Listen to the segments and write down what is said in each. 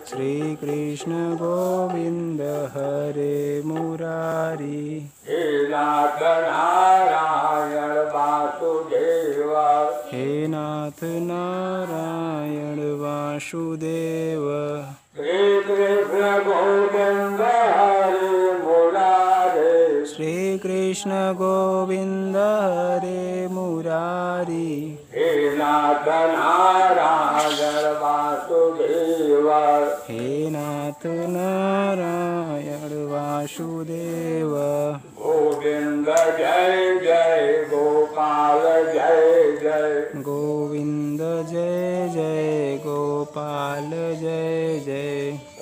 श्री कृष्ण गोविंद हरे मुरारी। हे नाथ नारायण वासुदेव, हे नाथ नारायण वासुदेव। श्री कृष्ण गोविंद हरे मुरारी। श्री कृष्ण गोविंद हरे मुरारी। हे नाथ नारायण वासुदेव, हे नाथ नारायण वासुदेव। गोविंद जय जय गोपाल जय जय, गोविंद जय जय गोपाल जय जय।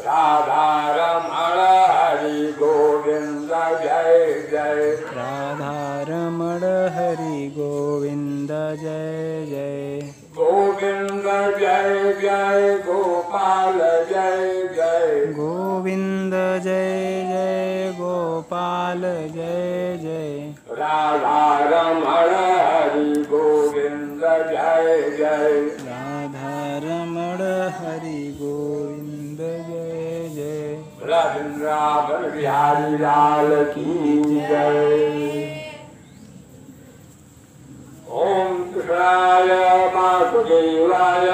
राधा रमण हरि गोविंद जय जय, राधा रमण हरि गोविंद जय जय। गोविंद जय जय गोपाल जय जय, गोविंद जय जय गोपाल जय जय। राधा रमण हरि गोविंद जय जय, राधा रमण हरि गोविंद जय जय। वृंदावन बिहारी लाल की जय। ओम कृष्णाय वासुदेवाय,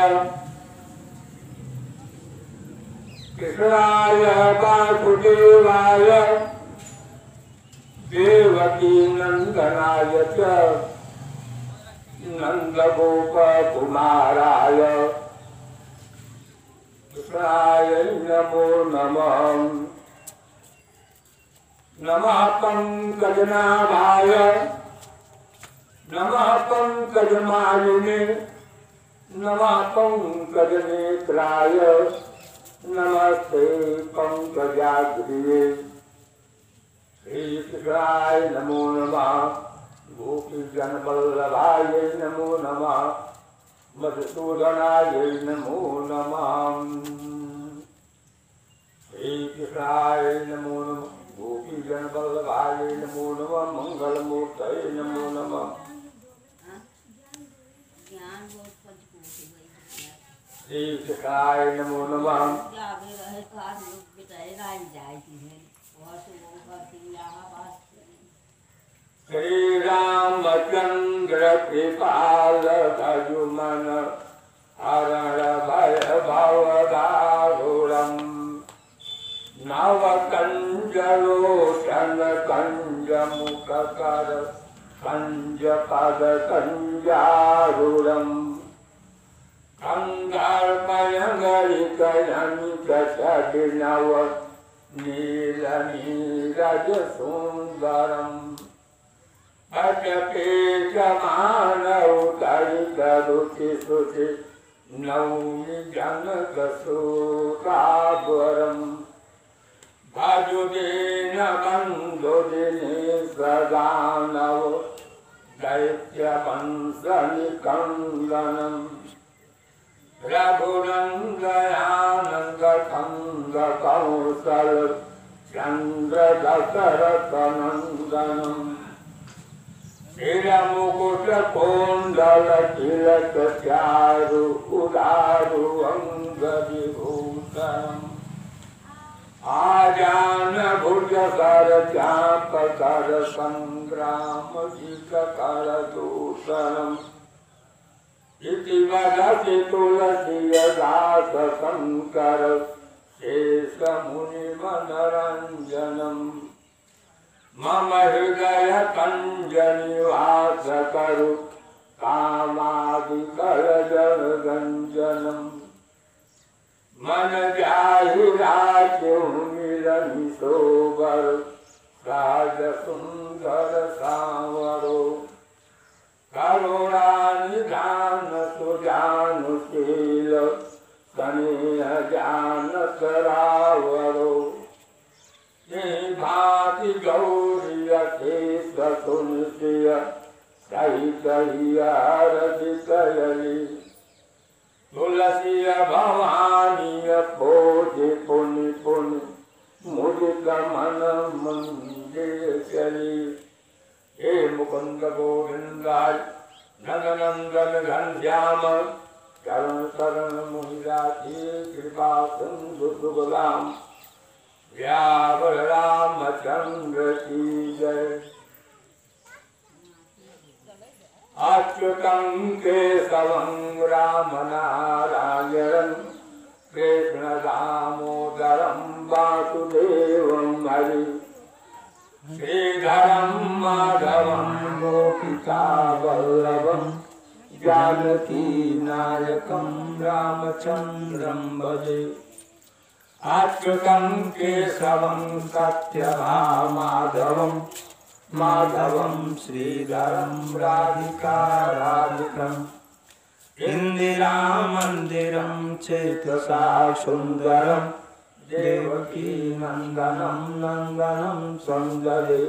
कृष्णाय वासुदेवाय, देवकी नंदनाय च नंदगोपकुमाराय कृष्णाय नमो नमः। नमः पंकजनाभाय, नमः पंकजमालिने, नमः पंकजनेत्राय, नमस्ते पंकजाग्रिये। श्रीकृष्णाय नमो नमः, गोपीजनवल्लभाय नमो नमः, मधुसूदनाय नमो नमः। श्रीकृष्णाय नमो नमः, गोपीजनवल्लभाय नमो नमः, मंगलमूर्तये नमो नमः। श्रीकृष्णाय नमो नमः। श्री रामचंद्र कृपाल भजुमन हरण भय भव दारुणम, नव कंजलोचन कंज मुख कर कंज पद कंजारूढ़म, कंधर्पयंगलिक नव नील नीरज सुंदरम, भजके मानव दरित रुचि सुचि नौमि जनक सुतावरम, भजुदीन बंधु दिनेश दानव दैत्य वंश निकंदनम, रघुनंदयानंद कंद कौशल चंद्र दशरथ नंदनम, मुकुट कुंडल तिलक चारु उदारु अंग विभूषणम, आजान भुज कर चाप कर संग्राम जित कर दूषणम, इति वदति तुलसी दास शंकर शेष मुनि मनरंजनम, मम हृदय कंज निवास करु कामादिकल जगंजनम, मन जाहि राख्यु मिलनि सोबर राज सुंदर सांवरो, करुणा निधान सुजानुशील स्नेह जान करावरो, भाति गौरी केश सुनिश्चय सहित हरदिकयली, तुलसी भवानी खोजे पुनि पुनि मुदित मन मंदिर चली। हे मुकुंद गोविंदाय नंदनंदन घनश्याम चरण शरण मुनिराजी कृपा सिंधु दुर्गम व्यावर रामचंद्र की जय। अच्युतं केशवं राम नारायणं कृष्ण दामोदरं वासुदेवं हरि श्रीधरं माधवं गोपिका वल्लभं जानकी नायकं रामचन्द्रं भजे। अच्युतं केशवं सत्यभामाधवं माधवं श्रीधरं राधिकाराधिकम् इंदिरामन्दिरं चेतसा सुन्दरं देवकी नन्दनं नन्दनं संजये।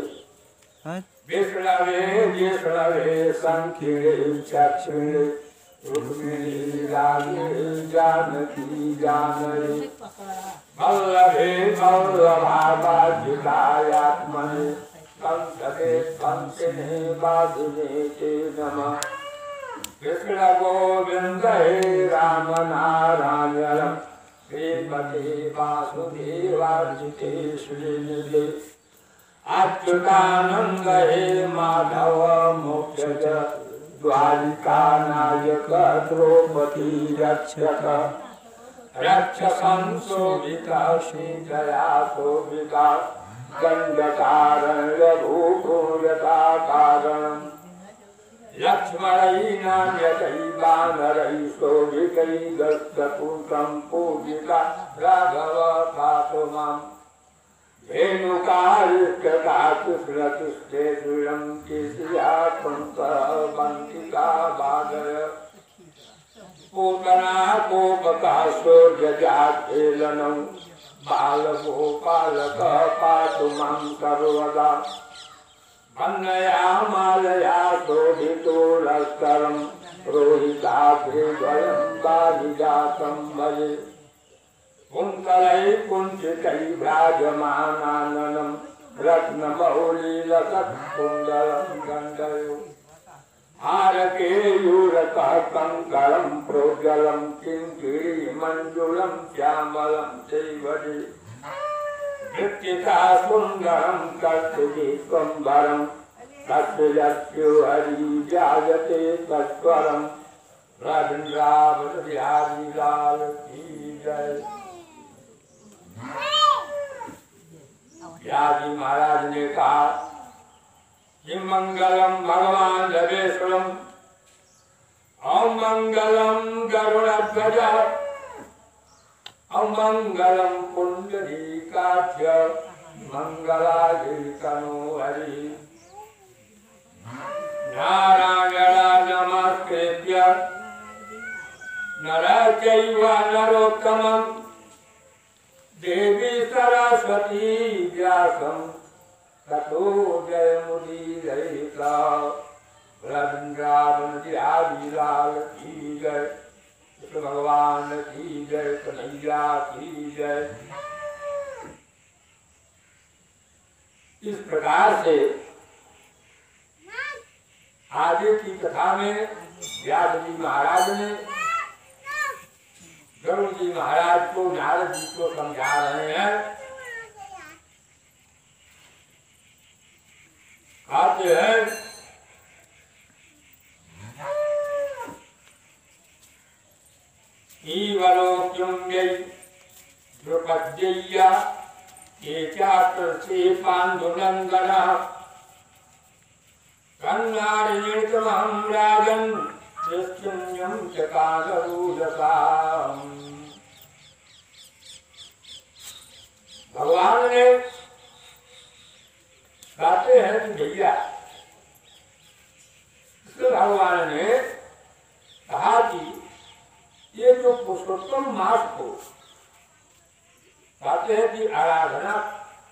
विष्णवे विष्णवे संकीर्णे चक्षुणे रुक्मिणी रागे जानकी जानये। वल्लभे वल्लभावाजितायात्मने कंसके कंसिने बाधिने ते नमः। कृष्ण गोविंद हे राम नारायण श्रीमते वासुदेवार्जिते श्रीनिधे। अच्युतानंद हे माधव मोक्षज द्वारिका नायक द्रौपदी रक्षक। रक्षसंशोभिता श्रीजया शोभिता गंधकारण्य भूभूयता कारणम्। लक्ष्मणै नान्यकै वानरै शोभिकै गस्तपुत्रं पूजिता राघव पातु माम्। धेनुकारिष्टका कृष्णकृष्णे श्रियं केशिया कुन्तवन्तिका बाधय। पूतना कोपकाशोर्यजाखेलनं बालगोपालक पातु मां सर्वदा। अन्नया मालया शोभितो लस्करं रोहिताग्रेद्वयं पारिजातं भजे। कुन्तलै कुञ्चितै भ्राजमानाननं रत्नमौलिलसत्कुण्डलं गण्डयो। हारकेयूरकः कङ्करं प्रोज्ज्वलं किङ्किणीमण्डुलं श्यामलं चैवजे। वृत्तिता सुन्दरं कर्तुजीकम्बरं तत्त्वजत्यो हरि जायते तत्परं। रविन्द्रावति लाल की जय। व्यासी महाराज ने कहा कि मंगलम भगवान लवेश्वरम अमंगलम गरुड़ध्वज अमंगलम पुंडरीकाक्ष मंगलाय तनो हरि। नारायण नमस्कृत्य नरं चैव नरोत्तमं देवी सरस्वती व्यासं ततो जयमुदीरयेत्। वृंदावन बिहारी लाल की जय। कृष्ण भगवान की जय। कन्हैया की जय। इस प्रकार से आगे की कथा में व्यास जी महाराज ने गरुड़ जी महाराज को नारद जी को समझा रहे हैं। कहते हैं ईवलोक्युम्यै द्रुपद्यय्या एकात्रसे पाण्डुनन्दनः कन्नार्येतमहं राजन् निश्चिन्यं च कालरूजसाम्। भगवान ने कहते हैं भैया, भगवान ने कहा कि ये जो पुरुषोत्तम मास को कहते हैं कि आराधना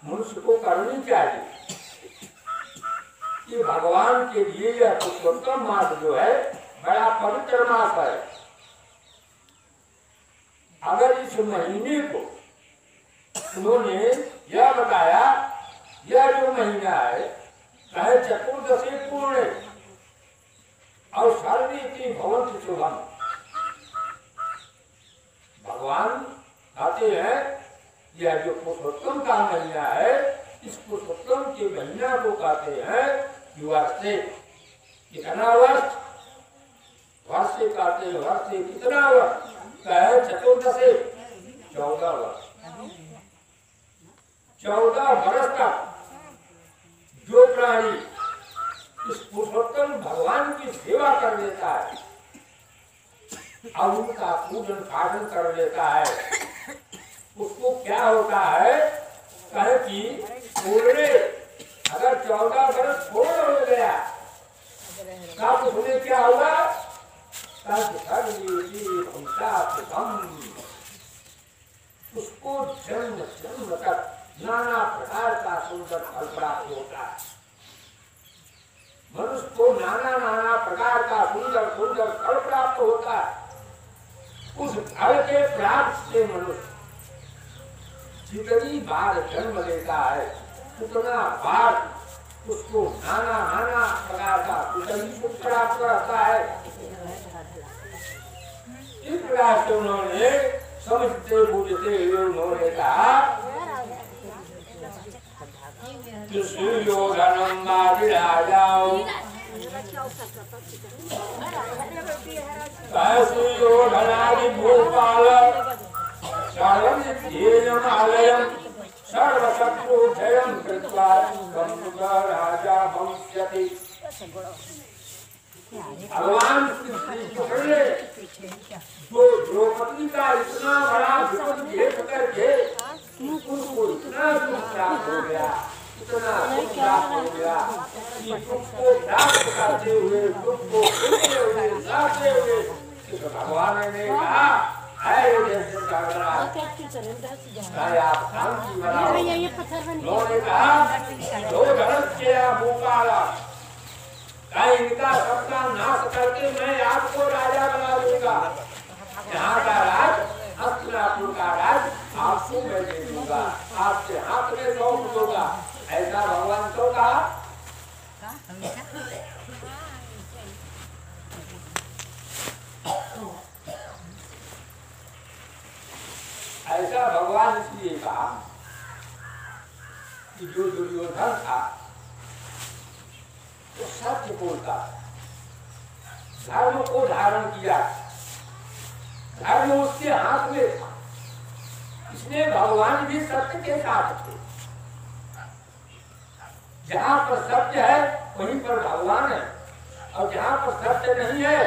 मनुष्य को करनी चाहिए। कि भगवान के लिए यह पुरुषोत्तम मास जो है बड़ा पवित्र मास है। अगर इस महीने को उन्होंने यह बताया, यह जो महीना है चाहे चतुर्दशी पूर्ण और सर्वेति भवन्ति शुभम, भगवान आते हैं, यह जो पुरुषोत्तम का महीना है, इस पुरुषोत्तम के महीना को कहते हैं वर्ष से। कितना वर्ष? वर्ष से कहते हैं, वर्ष से कितना वर्ष? कहे चतुर्दशे 14 वर्ष। 14 वर्ष तक जो प्राणी इस पुरुषोत्तम भगवान की सेवा कर लेता है, अब उनका पूजन पाठन कर लेता है, उसको क्या होता है? कहे कि पूरे अगर 14 वर्ष पूर्ण हो गया तब उसमें क्या होगा? उसको जन्म जन्म तक नाना प्रकार का सुंदर फल प्राप्त होता है। मनुष्य को नाना नाना प्रकार का सुंदर सुंदर फल प्राप्त होता है। उस फल के प्राप्त से मनुष्य जितनी बार जन्म लेता है उतना बार उसको नाना नाना प्रकार का सुख प्राप्त रहता है। इस प्रकार से उन्होंने समझते बूझते हुए उन्होंने कहा सुयोधनम मादिराजाओ सुयोधनादि भूपाल सर्वनित्येयमालयम् सर्वशत्रुभयं कृत्वा राजा भविष्यति। भगवान जो द्रौपदी का इतना बड़ा विपद देख करके उनको इतना दुख प्राप्त हो गया, इतना दुख प्राप्त हो गया कि दुख को प्राप्त करते हुए, दुख को सुनते हुए, लाते हुए भगवान ने कहा आप शांति बनाओ। उन्होंने कहा जो धनस्य भूपाला, इनका सबका नाश करके मैं आपको राजा बना दूंगा। यहाँ का राज, हस्तिनापुर का राज आपको मैं दे दूंगा, आपके हाथ में सौंप दूंगा। ऐसा भगवान को कहा। ऐसा भगवान इसलिए कहा कि जो दुर्योधन था वो सत्य बोलता, धर्म को धारण किया, धर्म उसके हाथ में था, इसलिए भगवान भी सत्य के साथ थे। जहाँ पर सत्य है वहीं पर भगवान है, और जहाँ पर सत्य नहीं है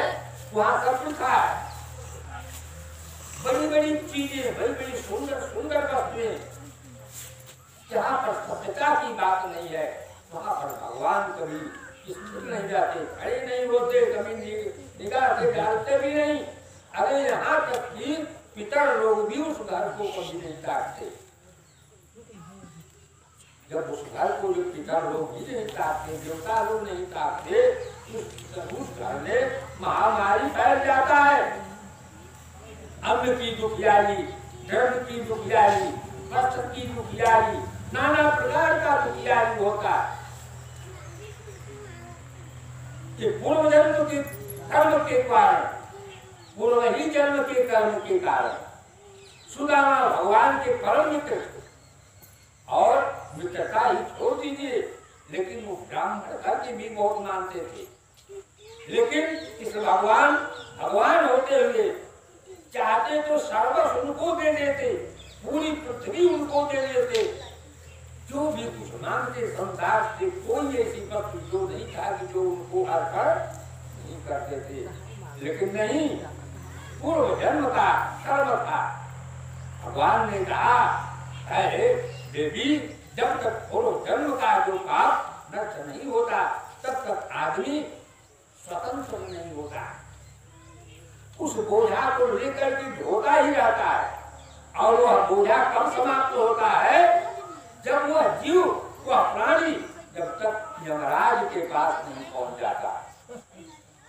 वहाँ सत्य था। बड़ी बड़ी चीजें, बड़ी बड़ी सुंदर सुंदर वस्तुएं, जहाँ पर सत्यता की बात नहीं है वहाँ पर भगवान कभी स्थिर नहीं जाते, खड़े नहीं होते, कभी निगाह से डालते भी नहीं। अरे यहाँ तक कि पितर लोग भी उस घर को कभी नहीं ताकते। जब उस घर को जो पितर लोग भी नहीं ताकते, देवता लोग नहीं ताकते, उस घर में महामारी फैल जाता है। अन्न की दुखियारी, धर्म की दुखियारी, वस्त्र की दुखियारी, नाना प्रकार का दुखियारी होता है। ये पूर्व जन्म के कर्म के कारण, पूर्व ही जन्म के कर्म के कारण सुदामा भगवान के परम मित्र, और मित्रता ही छोड़ दीजिए, लेकिन वो ब्राह्मण धर्म भी बहुत मानते थे। लेकिन इस भगवान होते हुए चाहते तो सर्वस्व उनको दे देते, पूरी पृथ्वी उनको दे देते, जो भी कुछ मांगते संसार से कोई ऐसी वस्तु जो नहीं था कि जो उनको अर्पण नहीं करते थे। लेकिन नहीं, पूर्व जन्म का कर्म था। भगवान ने कहा है देवी, जब तक पूर्व जन्म का जो पाप नष्ट नहीं होता तब तक आदमी स्वतंत्र नहीं होता। उस बोझा को लेकर के ढोता ही रहता है, और वह बोझा कब समाप्त होता है? जब वह जीव, वह प्राणी जब तक यमराज के पास नहीं पहुंच जाता।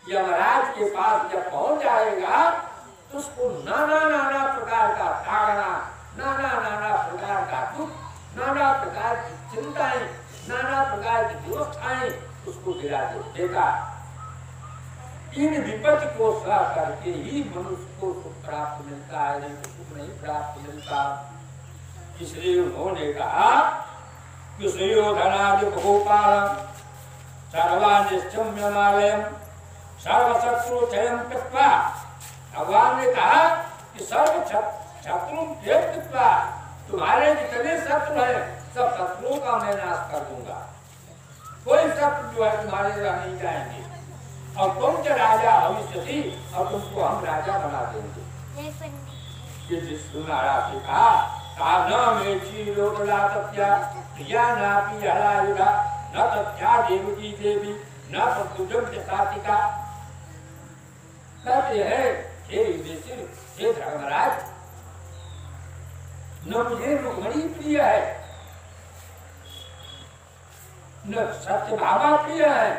यमराज के पास जब पहुंच जाएगा तो उसको नाना नाना प्रकार का ताड़ना, नाना नाना प्रकार का दुख, नाना प्रकार की चिंताएं, नाना प्रकार की व्यवस्थाएं उसको गिरा देगा। इन विपत्ति को सह करके ही मनुष्य को सुख प्राप्त मिलता है, नहीं तो सुख नहीं प्राप्त मिलता। इसलिए उन्होंने कहा कि सुयोधनादि गोपालम सर्वानिश्चम्यमालयम सर्वशत्रु क्षयं कृत्वा। भगवान ने कहा कि सर्व शत्रु कृत्वा, तुम्हारे जितने शत्रु हैं सब शत्रुओं का मैं नाश कर दूंगा। कोई शत्रु जो है तुम्हारे रह नहीं जाएंगे, और तुम जो राजा भविष्य थी और तुमको हम राजा बना देंगे। ये जिस महाराज से कहा न में चीरोला तत्या प्रिया नापी हलायुधा न तत्या देवकी देवी न प्रतुजम के साथिका। कहते हैं हे युधिष्ठिर, हे धर्मराज, न मुझे रुक्मिणी प्रिय है, न सत्यभामा प्रिय है,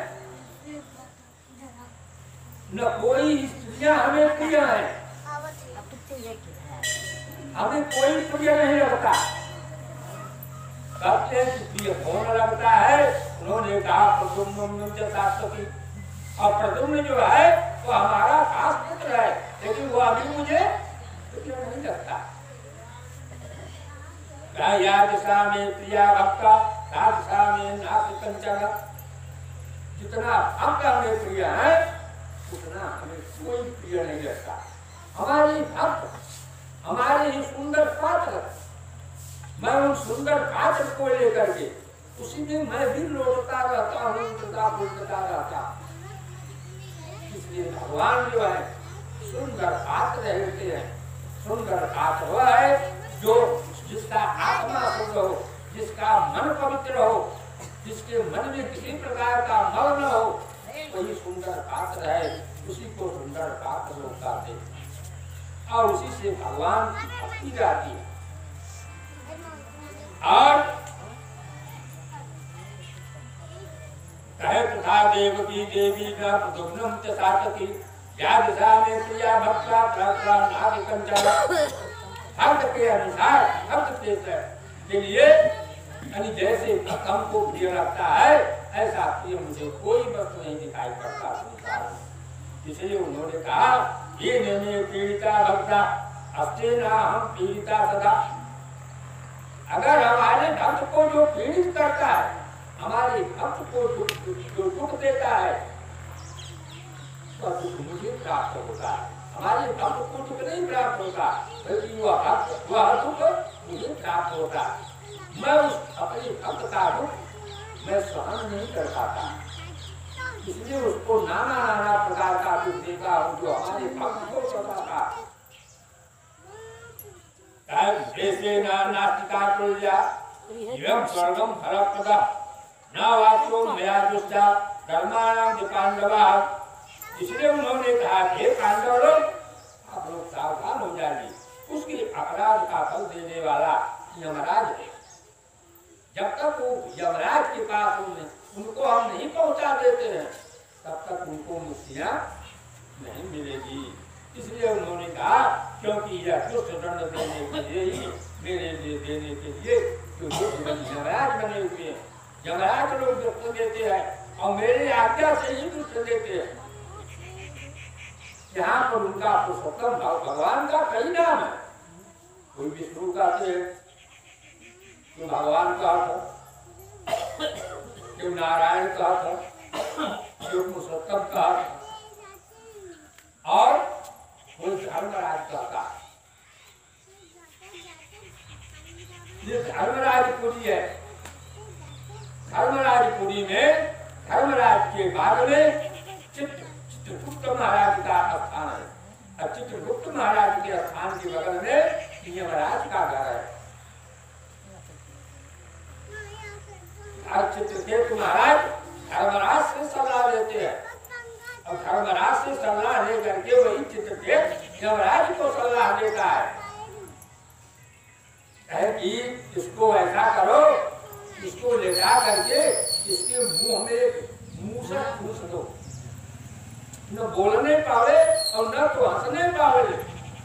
न कोई स्त्रियां हमें प्रिय है, हमें कोई प्रिय नहीं लगता। सबसे प्रिय कौन लगता है? उन्होंने कहा प्रद्युम्न सात्विकी। और प्रद्युम्न जो है वो हमारा खास पुत्र है, लेकिन वो अभी मुझे प्रिय नहीं लगता। या दिशा में प्रिया भक्ता ता दिशा में नास्ति कंचन। जितना भक्त हमें प्रिय है उतना हमें कोई प्रिय नहीं लगता। हमारी भक्त, हमारे ही सुंदर पात्र, मैं उन सुंदर पात्र को लेकर के उसी में मैं भी लौटता रहता हूँ, बुलता रहता। इसलिए भगवान जो है सुंदर पात्र रहते हैं। सुंदर पात्र वह है जो जिसका आत्मा शुद्ध हो, जिसका मन पवित्र हो, जिसके मन में किसी प्रकार का मल न हो, वही सुंदर पात्र है। उसी को सुंदर पात्र लोग कहते हैं और उसी से भगवान की भक्ति जाती है। और कहे तथा देवकी देवी का प्रद्युम्नम च सात्विकी या दिशा में प्रिया भक्ता प्रार्थना नाग कंचन। भक्त के अनुसार भक्त के लिए यानी जैसे भक्त हमको प्रिय लगता है ऐसा प्रिय मुझे कोई वस्तु नहीं दिखाई पड़ता संसार में। इसलिए उन्होंने कहा ये नमे पीड़िता भक्ता अस्ते ना हम पीड़िता सदा। अगर हमारे भक्त को जो पीड़ित करता है, हमारे भक्त को जो दुख देता है, तो दुख मुझे प्राप्त होता है। हमारे भक्त को दुख नहीं प्राप्त होता, बल्कि वह दुख मुझे प्राप्त होता है। मैं उस अपने भक्त का दुख मैं सहन नहीं कर पाता, इसलिए उसको नाना नाना प्रकार का दुख देता हूँ जो हमारे भक्त को होता था। जैसे नास्तिका तुल्या एवं स्वर्गम फलप्रदा न वाचो मया दुष्टा कर्माणाम च पांडवा। इसलिए उन्होंने कहा हे पांडव लोग, आप लोग सावधान हो जाइए, उसके अपराध का फल देने वाला यमराज है। जब तक वो यमराज के पास उनको हम नहीं पहुंचा देते हैं, तब तक उनको मुक्तियां नहीं मिलेगी। इसलिए उन्होंने कहा क्योंकि यह दुष्ट दंड देने के लिए ही, मेरे लिए देने के लिए जो यमराज बने हुए हैं, यमराज लोग दुष्ट देते हैं और मेरे आज्ञा से ही दुष्ट देते हैं। यहाँ पर उनका पुरुषोत्तम भगवान का कई नाम है। कोई विष्णु कहते हैं, जो भगवान का था, जो नारायण का था, जो पुरुषोत्तम का था, और कोई धर्मराज का था। ये धर्मराजपुरी है। धर्मराजपुरी में धर्मराज के बाद में चित्रगुप्त महाराज का स्थान है। चित्रगुप्त महाराज के स्थान के बगल में यमराज का घर है। चित्रकेतु महाराज धर्मराज से सलाह लेते हैं और धर्मराज से सलाह लेकर के वही चित्रकेत यमराज को सलाह देता है कि इसको ऐसा करो, इसको ले जा करके इसके मुंह से ठूस दो। न बोलने पावे और न तो हंसने पावे,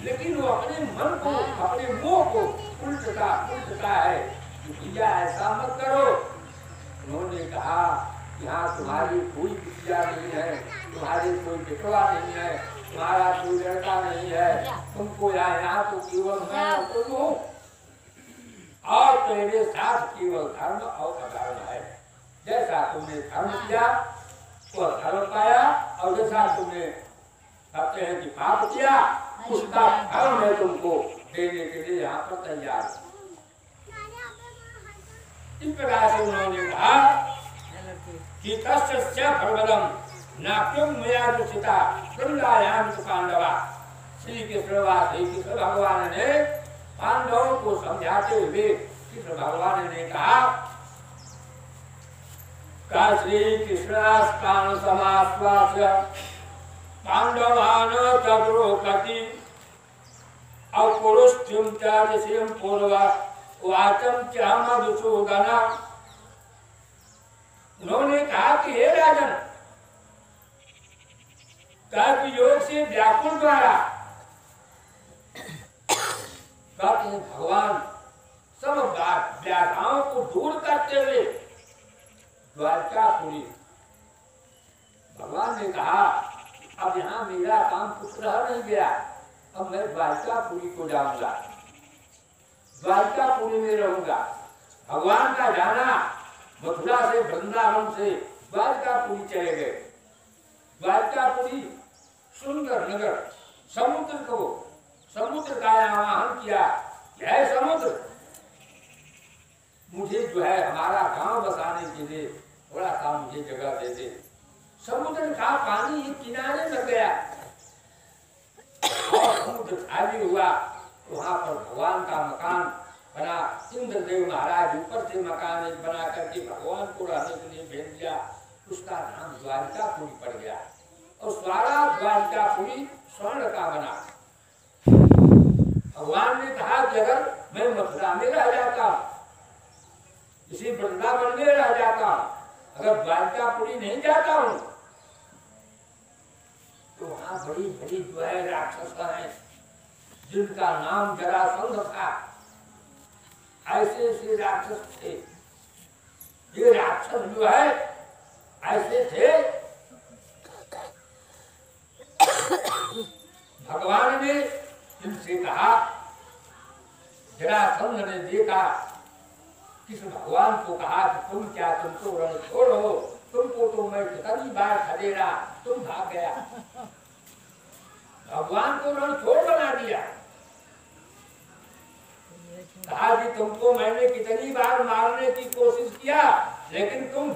लेकिन वो अपने मन को, अपने मुंह को उल्टता है। भैया ऐसा मत करो। उन्होंने कहा यहाँ तुम्हारी कोई विद्या नहीं है, तुम्हारे तुम्हारे कोई बेटवा नहीं है, तुम्हारा कोई लड़का नहीं है, तुमको यहाँ तो केवल मैं और तुम हो, और तेरे साथ केवल धर्म और अधर्म है। जैसा तुमने धर्म किया वह धर्म पाया, और जैसा तुमने कहते हैं कि पाप किया उसका फल मैं तुमको देने के लिए यहाँ पर तैयार हूँ। इस प्रकार से उन्होंने कहा कि तस्य फलबलम नाट्यम मया दुषिता वृंदायाम तु पांडवा। श्री कृष्ण भगवान ने पांडवों को समझाते हुए कृष्ण भगवान ने कहा का श्री कृष्णास्तान समाश्वास्य पांडवान चक्रोकति अपुरुष्टिम च ऋषिम पूर्व वाचम च मधुसूदन। उन्होंने कहा कि हे राजन, कर्म योग से व्याकुल द्वारा कहते हैं भगवान सब व्याधाओं को दूर करते हुए द्वारकापुरी। भगवान ने कहा अब यहाँ मेरा काम कुछ रह नहीं गया, अब मैं द्वारकापुरी को जाऊंगा, द्वारकापुरी में रहूंगा। भगवान का जाना मथुरा से वृंदावन से द्वारकापुरी चले गए। द्वारकापुरी सुंदर नगर, समुद्र को समुद्र का आवाहन किया, है समुद्र मुझे जो है हमारा गांव बसाने के लिए थोड़ा सा मुझे जगह दे दे। समुद्र का पानी किनारे लग गया और समुद्र खाली हुआ, वहां पर भगवान का मकान बना। इंद्रदेव महाराज ऊपर से मकान एक बना करके भगवान को रहने के लिए भेज दिया। उसका नाम द्वारकापुरी पड़ गया और सारा द्वारकापुरी स्वर्ण का बना। भगवान ने कहा कि अगर मैं मथुरा में रह जाता, इसी वृंदावन में रह जाता, अगर द्वारकापुरी नहीं जाता हूं तो वहां बड़ी बड़ी जो है राक्षस हैं जिनका नाम जरासंध था। ऐसे ऐसे राक्षस थे, ये राक्षस जो है ऐसे थे। भगवान ने इनसे कहा, जरासंध ने देखा, किस भगवान को कहा कि तुम क्या, तुम तो रण छोड़ो, तुमको तो मैं कितनी बार खदेड़ा, तुम भाग गया। भगवान को रण छोड़ बना दिया। कहा कि तुमको मैंने कितनी बार मारने की कोशिश किया, लेकिन तुम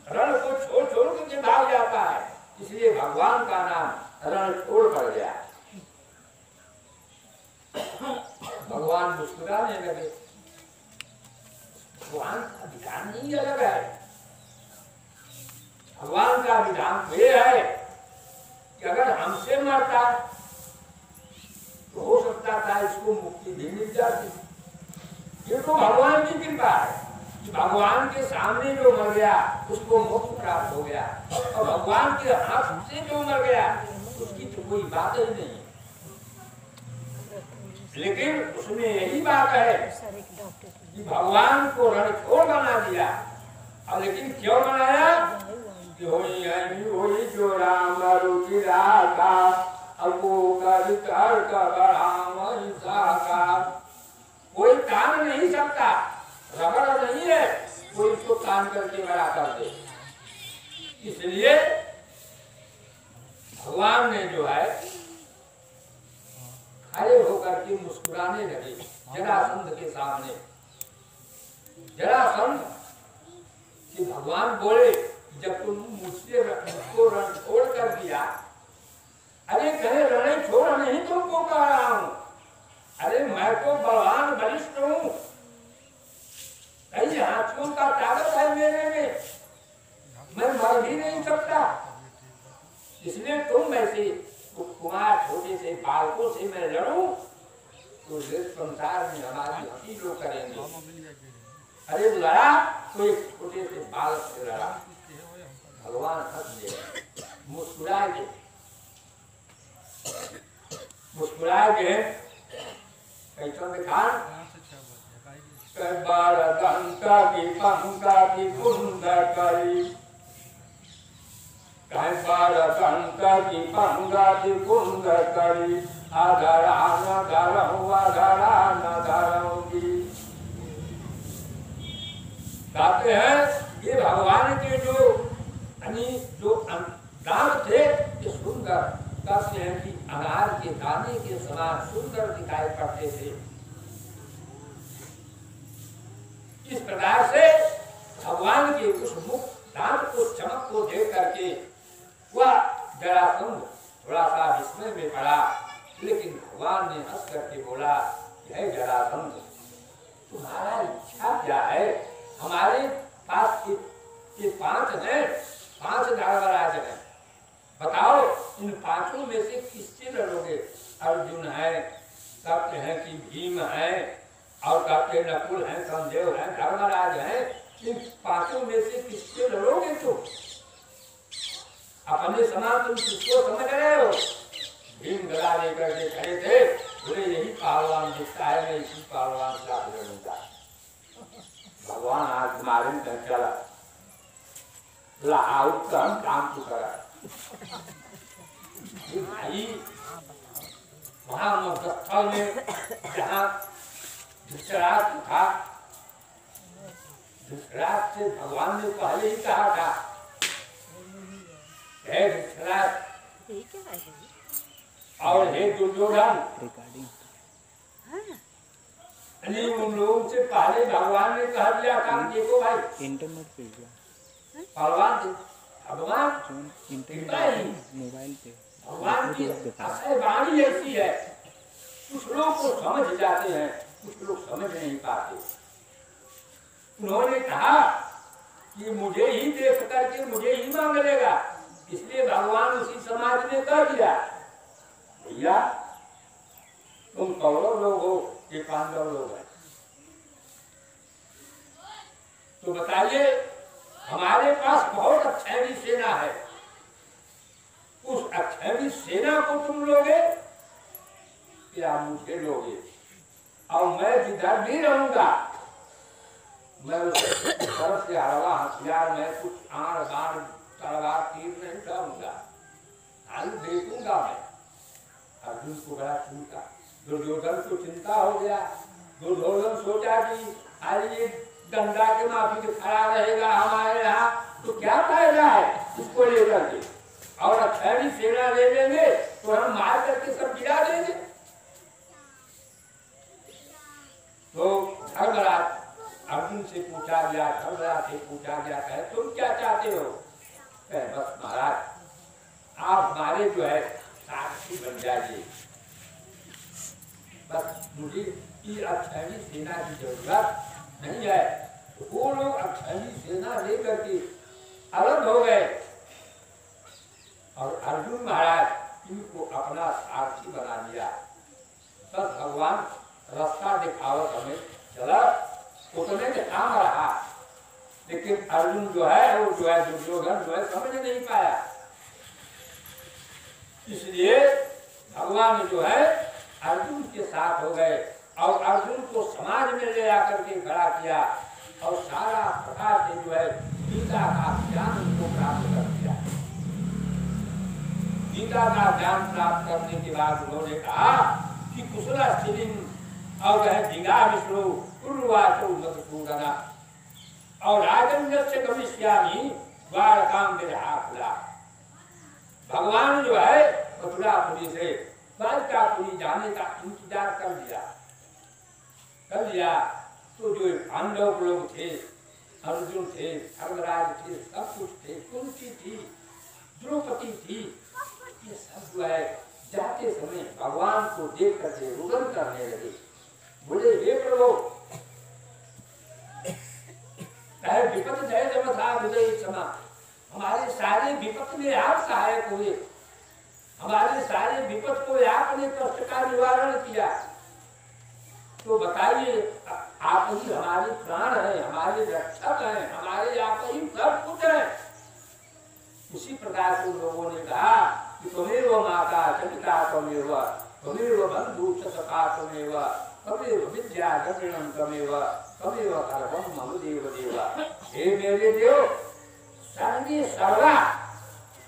रण को छोड़ छोड़ के भाग जाता है, इसलिए भगवान का नाम रण छोड़ पड़ गया। भगवान मुस्कुराने लगे। भगवान का विधान ही अलग है। भगवान का विधान तो ये है कि अगर हमसे मरता तो हो सकता था इसको मुक्ति भी मिल जाती। ये तो भगवान की कृपा है कि भगवान के सामने जो मर गया उसको मोक्ष प्राप्त हो गया, और भगवान के हाथ से जो मर गया उसकी तो कोई बात ही नहीं। लेकिन उसमें यही बात है कि भगवान को रणछोड़ बना दिया। और लेकिन क्यों बनाया कि होई जो राम रुचि राखा, कोई तान नहीं सकता, रगड़ नहीं है कोई इसको तान करके बड़ा कर दे। इसलिए भगवान ने जो है खड़े होकर के मुस्कुराने लगे जरासंध के सामने। जरासंध कि भगवान बोले, जब तुम मुझसे मुझको रण छोड़ कर दिया, अरे कहे रण छोड़ नहीं तुमको कह रहा हूं, अरे मैं तो बलवान बलिष्ठ हूं, कई हाथियों का ताकत है मेरे में, मैं मर भी नहीं सकता। इसलिए तुम ऐसे कुमार छोटे से बालकों से मैं लड़ूं तो इस संसार में हमारी हंसी लोग करेंगे। अरे लड़ा तो एक छोटे से बालक से लड़ा। भगवान हंस गए, मुस्कुराए कैसा दिखा की पंका की कुंद करी कहीं पर कंक की पंगति कुंग करी अधरा न धरऊं अधरा न धरऊंगी। कहते हैं ये भगवान के जो दांत थे ये सुंदर, कहते हैं कि अनार के दाने के समान सुंदर दिखाई पड़ते थे। इस प्रकार से भगवान के उस मुख दांत को चमक को देख करके वह जरासंध थोड़ा सा विस्मय में पड़ा, लेकिन भगवान ने हंस करके बोला, हे जरासंध तुम्हारा इच्छा क्या है? हमारे पास ये 5 हैं, 5 धर्मराज हैं, बताओ इन 5 में से किससे लड़ोगे? अर्जुन है, कहते हैं कि भीम है, और कहते नकुल हैं, संदेव हैं, धर्मराज हैं, इन 5 में से किससे लड़ोगे? तुम अपने समान तुम किसको समझ रहे हो? भीम गदा लेकर के खड़े थे, बोले यही पहलवान दिखता है, मैं इसी पहलवान से लड़ूंगा। भगवान आज मारे चला आउट का काम तो करा भाई। वहां मध्यस्थल में जहाँ धृतराष्ट्र था, धृतराष्ट्र से भगवान ने पहले ही कहा था, हे धृतराष्ट्र और हे दुर्योधन, उन लोगों से पहले भगवान ने कह दिया था, देखो भाई इंटरनेट पे भगवान मोबाइल पे भगवान की वाणी ऐसी है, कुछ लोग को समझ जाते हैं, कुछ लोग समझ नहीं पाते। उन्होंने कहा कि मुझे ही देख करके मुझे ही मांग लेगा, इसलिए भगवान उसी समाज में कह दिया, भैया तुम कौरव लोग हो, ये पांडव लोग हैं, तो बताइए हमारे पास बहुत अक्षयणी सेना है, उस अक्षयणी सेना को तुम लोगे या मुझे लोगे? और मैं जिधर भी रहूंगा मैं उस तरफ से हरवा हथियार में कुछ आड़ गाड़ तलवार तीर नहीं डालूंगा, हाल देखूंगा मैं। अर्जुन को बड़ा छूटा, दुर्योधन को चिंता हो गया। दुर्योधन सोचा कि आज ये गंगा के माफी के खड़ा रहेगा हमारे यहाँ तो क्या फायदा है इसको लेकर के, और अक्षयणी सेना ले लेंगे तो हम मार करके सब गिरा देंगे। तो धर्मराज अर्जुन से पूछा गया, धर्मराज से पूछा गया, कहे तुम क्या चाहते हो? कहे बस महाराज आप हमारे जो है साक्षी बन जाइए, बस मुझे ये अक्षयणी सेना की जरूरत नहीं है। तो वो लोग अक्षयणी सेना लेकर के अलग हो गए और अर्जुन महाराज इनको अपना साक्षी बना लिया। बस भगवान रास्ता दिखावत हमें चला, उतने में काम रहा, लेकिन अर्जुन जो है वो जो है दुर्योधन जो है समझ नहीं पाया। इसलिए भगवान जो है अर्जुन के साथ हो गए और अर्जुन को समाज में ले आकर के खड़ा किया और सारा प्रकार से जो है गीता का ज्ञान उनको प्राप्त कर दिया। गीता का ज्ञान प्राप्त करने के बाद उन्होंने कहा कि कुशला स्त्रीलिंग और धिंगा विष्णु उर्वाचो मधुसूदना और राजन्यस्य गमिष्यामि द्वारकां विरहाकुला। भगवान जो है मथुरापुरी से द्वारकापुरी जाने का इंतजार कर लिया। तो जो पांडव लोग थे, अर्जुन थे, धर्मराज थे, सब कुछ थे, कुंती थी, द्रौपदी थी, ये सब जो है जाते समय भगवान को देख करके रुदन करने लगे। बोले हे प्रभु, विपत जय जब था विजय क्षमा, हमारे सारे विपत में आप सहायक हुए, हमारे सारे विपत को आपने कष्ट का निवारण किया। तो बताइए आप ही हमारे प्राण हैं, हमारे रक्षक हैं, हमारे आप ही सब कुछ है। उसी प्रकार से लोगों ने कहा कि त्वमेव माता पिता त्वमेव, त्वमेव बंधु सखा त्वमेव, त्वमेव विद्या दक्षिणं त्वमेव, त्वमेव सर्वं मम देव देव। हे मेरे देव, सर्वे सर्वा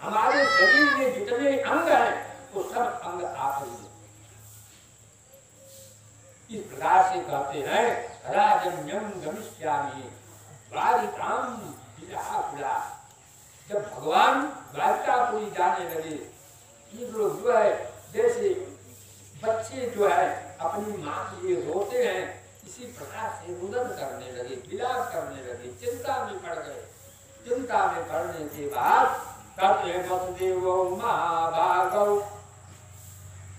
हमारे शरीर में जितने अंग हैं वो सब अंग आप ही हैं। इस प्रकार से कहते हैं राजन्यम गमिष्यामि द्वारिकाम विलापुरा। जब भगवान द्वारिकापुरी जाने लगे, ये लोग जो है जैसे बच्चे जो है अपनी माँ के लिए रोते हैं, इसी प्रकार से रुदन करने लगे, विलाप करने लगे, चिंता में पड़ गए। चिंता में पड़ने के बाद कहते वसुदेव महाभागव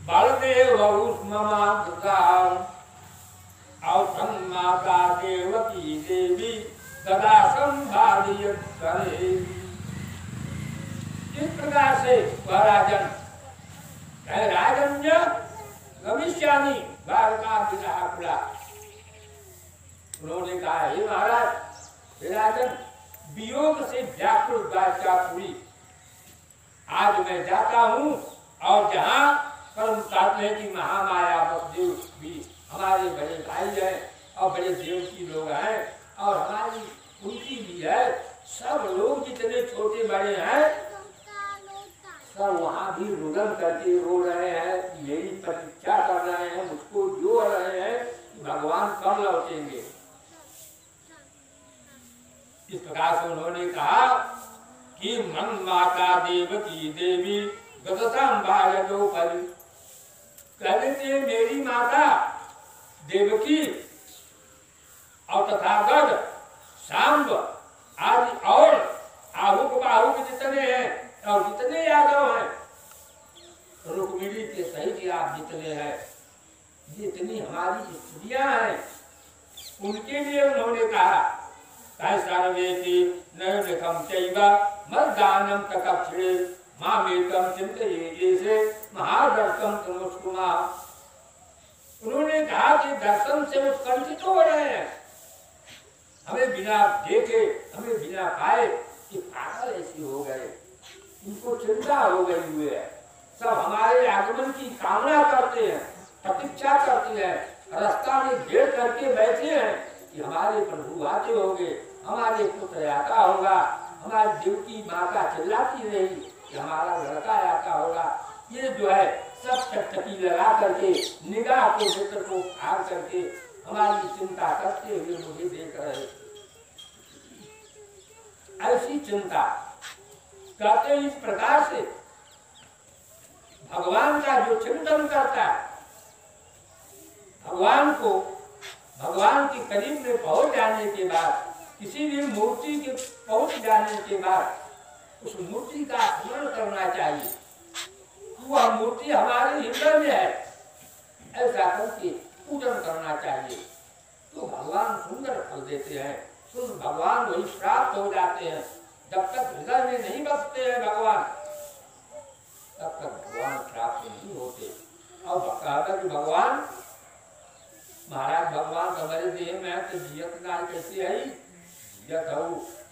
बलदेव माता देवकी देवी सदा संभालिय करे। इस प्रकार से वह राजन राजन्य गमिष्यामि द्वारका विलापुरा। उन्होंने कहा हे महाराज, हे राजन, वियोग से व्याकुल द्वारकापुरी आज मैं जाता हूँ, और जहाँ परम कहते हैं कि महामाया वसुदेव भी हमारे बड़े भाई हैं और बड़े देवकी लोग हैं, और हमारी उनकी भी है, सब लोग जितने छोटे बड़े हैं सब वहाँ भी रुदन करके रो रहे हैं, मेरी प्रतीक्षा कर रहे हैं, मुझको जो रहे हैं कि भगवान कब लौटेंगे। इस प्रकार से उन्होंने कहा कि मन माता देवकी देवी गतसंभालो परि। कहते थे मेरी माता देवकी और तथागत सांब आदि और आहुक बाहुक जितने हैं और जितने यादव हैं, रुक्मिणी के सहित आप जितने हैं, जितनी हमारी स्त्रियां हैं, उनके लिए उन्होंने कहा सर्वेति नैनकम चैवा मद्दानम तकक्षिणे मामेकम चिंतयेसे महादर्शम तमुष्कुमा। उन्होंने कहा कि दर्शन से उत्कंठित हो रहे हैं, हमें बिना देखे, हमें बिना पाए कि पागल ऐसे हो गए, उनको चिंता हो गई हुई है, सब हमारे आगमन की कामना करते हैं, प्रतीक्षा करते हैं, रास्ता में घेर करके बैठे हैं कि हमारे प्रभु आते होंगे, हमारे पुत्र आता होगा, हमारी देवकी माता चिल्लाती रहेगी कि हमारा लड़का आता होगा। ये जो है सब टकटकी लगा करके, निगाह को नेत्र को फाड़ करके हमारी चिंता करते हुए मुझे देख रहे। ऐसी चिंता कहते इस प्रकार से भगवान का जो चिंतन करता है, भगवान को भगवान के करीब में पहुंच जाने के बाद, किसी भी मूर्ति के पहुंच जाने के बाद उस मूर्ति का स्मरण करना चाहिए। वह मूर्ति हमारे हृदय में है, ऐसा करके पूजन करना चाहिए, तो भगवान सुंदर फल देते हैं। सुन भगवान वही प्राप्त हो जाते हैं। जब तक हृदय में नहीं बसते हैं भगवान, तब तक भगवान प्राप्त नहीं होते। और कहता कि भगवान महाराज, भगवान हमारे देह में है तो जियत ना कैसे है, जियत हो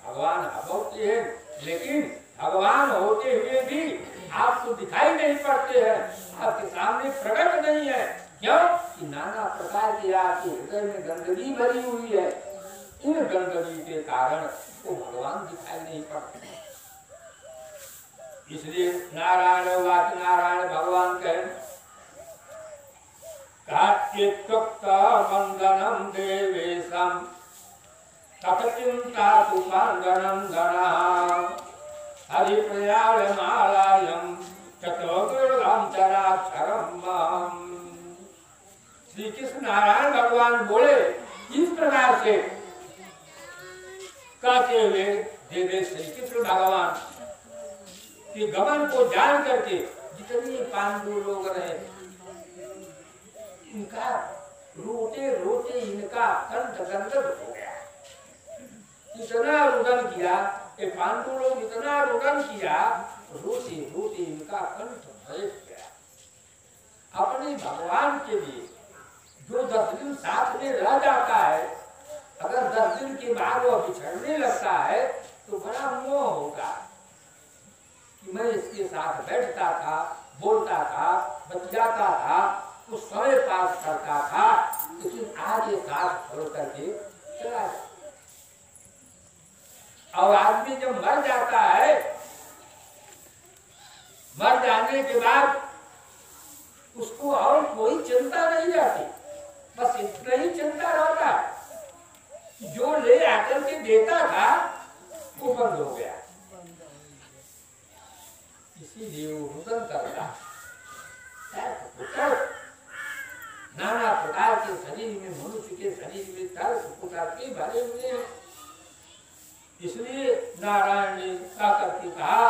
भगवान होते हैं, लेकिन भगवान होते हुए भी आपको दिखाई नहीं पड़ते हैं, आपके सामने प्रकट नहीं है। क्यों? कि नाना प्रकार की आपके हृदय में गंदगी भरी हुई है। इन गंदगी के कारण वो भगवान दिखाई नहीं पड़ते। इसलिए नारायण वाच नारायण भगवान कहें वंदनम देवेशम तपचिंता सुपांगनम गणः हरिप्रयाण मालायम चतुर्गम चराक्षरम। श्री कृष्ण नारायण भगवान बोले इस प्रकार से कहते हुए देवे श्री कृष्ण भगवान कि गमन को जान करके जितने पांडु लोग रहे, इनका रोते रोते इनका कंठ गंदर हो गया। इतना रुदन किया, ये पांडु लोग इतना रुदन किया, रोते रोते इनका कंठ बैठ गया। अपने भगवान के लिए जो 10 दिन साथ में रह जाता है, अगर 10 दिन के बाद वो बिछड़ने लगता है तो बड़ा मोह होगा कि मैं इसके साथ बैठता था, बोलता था, बतियाता था, उस समय पास करता था, लेकिन आज ये साथ छोड़ करके चला जाता। और आदमी जब मर जाता है मर जाने के बाद उसको और कोई चिंता नहीं रहती, बस इतना ही चिंता रहता है। जो ले आकर के देता था वो बंद हो गया, इसीलिए वो रुदन करता। नाना प्रकार के शरीर में, मनुष्य के शरीर में प्रकार के भरे हुए हैं। इसलिए नारायण ने करके कहा,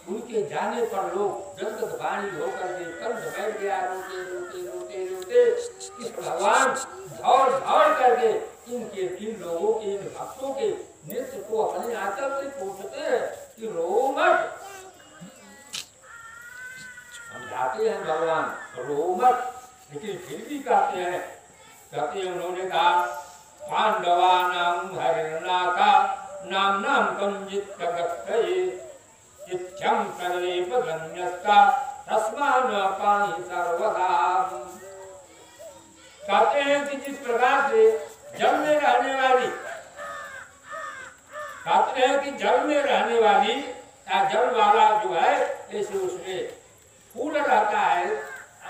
उनके जाने पर लोग जगत वाणी होकर के कंठ बैठ गया, रोते रोते रोते रोते। इस भगवान दौड़ दौड़ करके इनके, इन लोगों के, इन भक्तों के नृत्य को अपने आंचल से पूछते हैं कि रो मत। हम जाते हैं भगवान रो मत, लेकिन फिर भी कहते हैं उन्होंने कहा, पांडवा नाम हरिनाथा नाम नाम कंजित जगत्तये इच्छं सर्वेव गण्यस्ता तस्मान् पाहि सर्वदा। कहते हैं कि जिस प्रकार से जल में रहने वाली, कहते हैं कि जल में रहने वाली या जल वाला जो है, ऐसे उसमें फूल रहता है,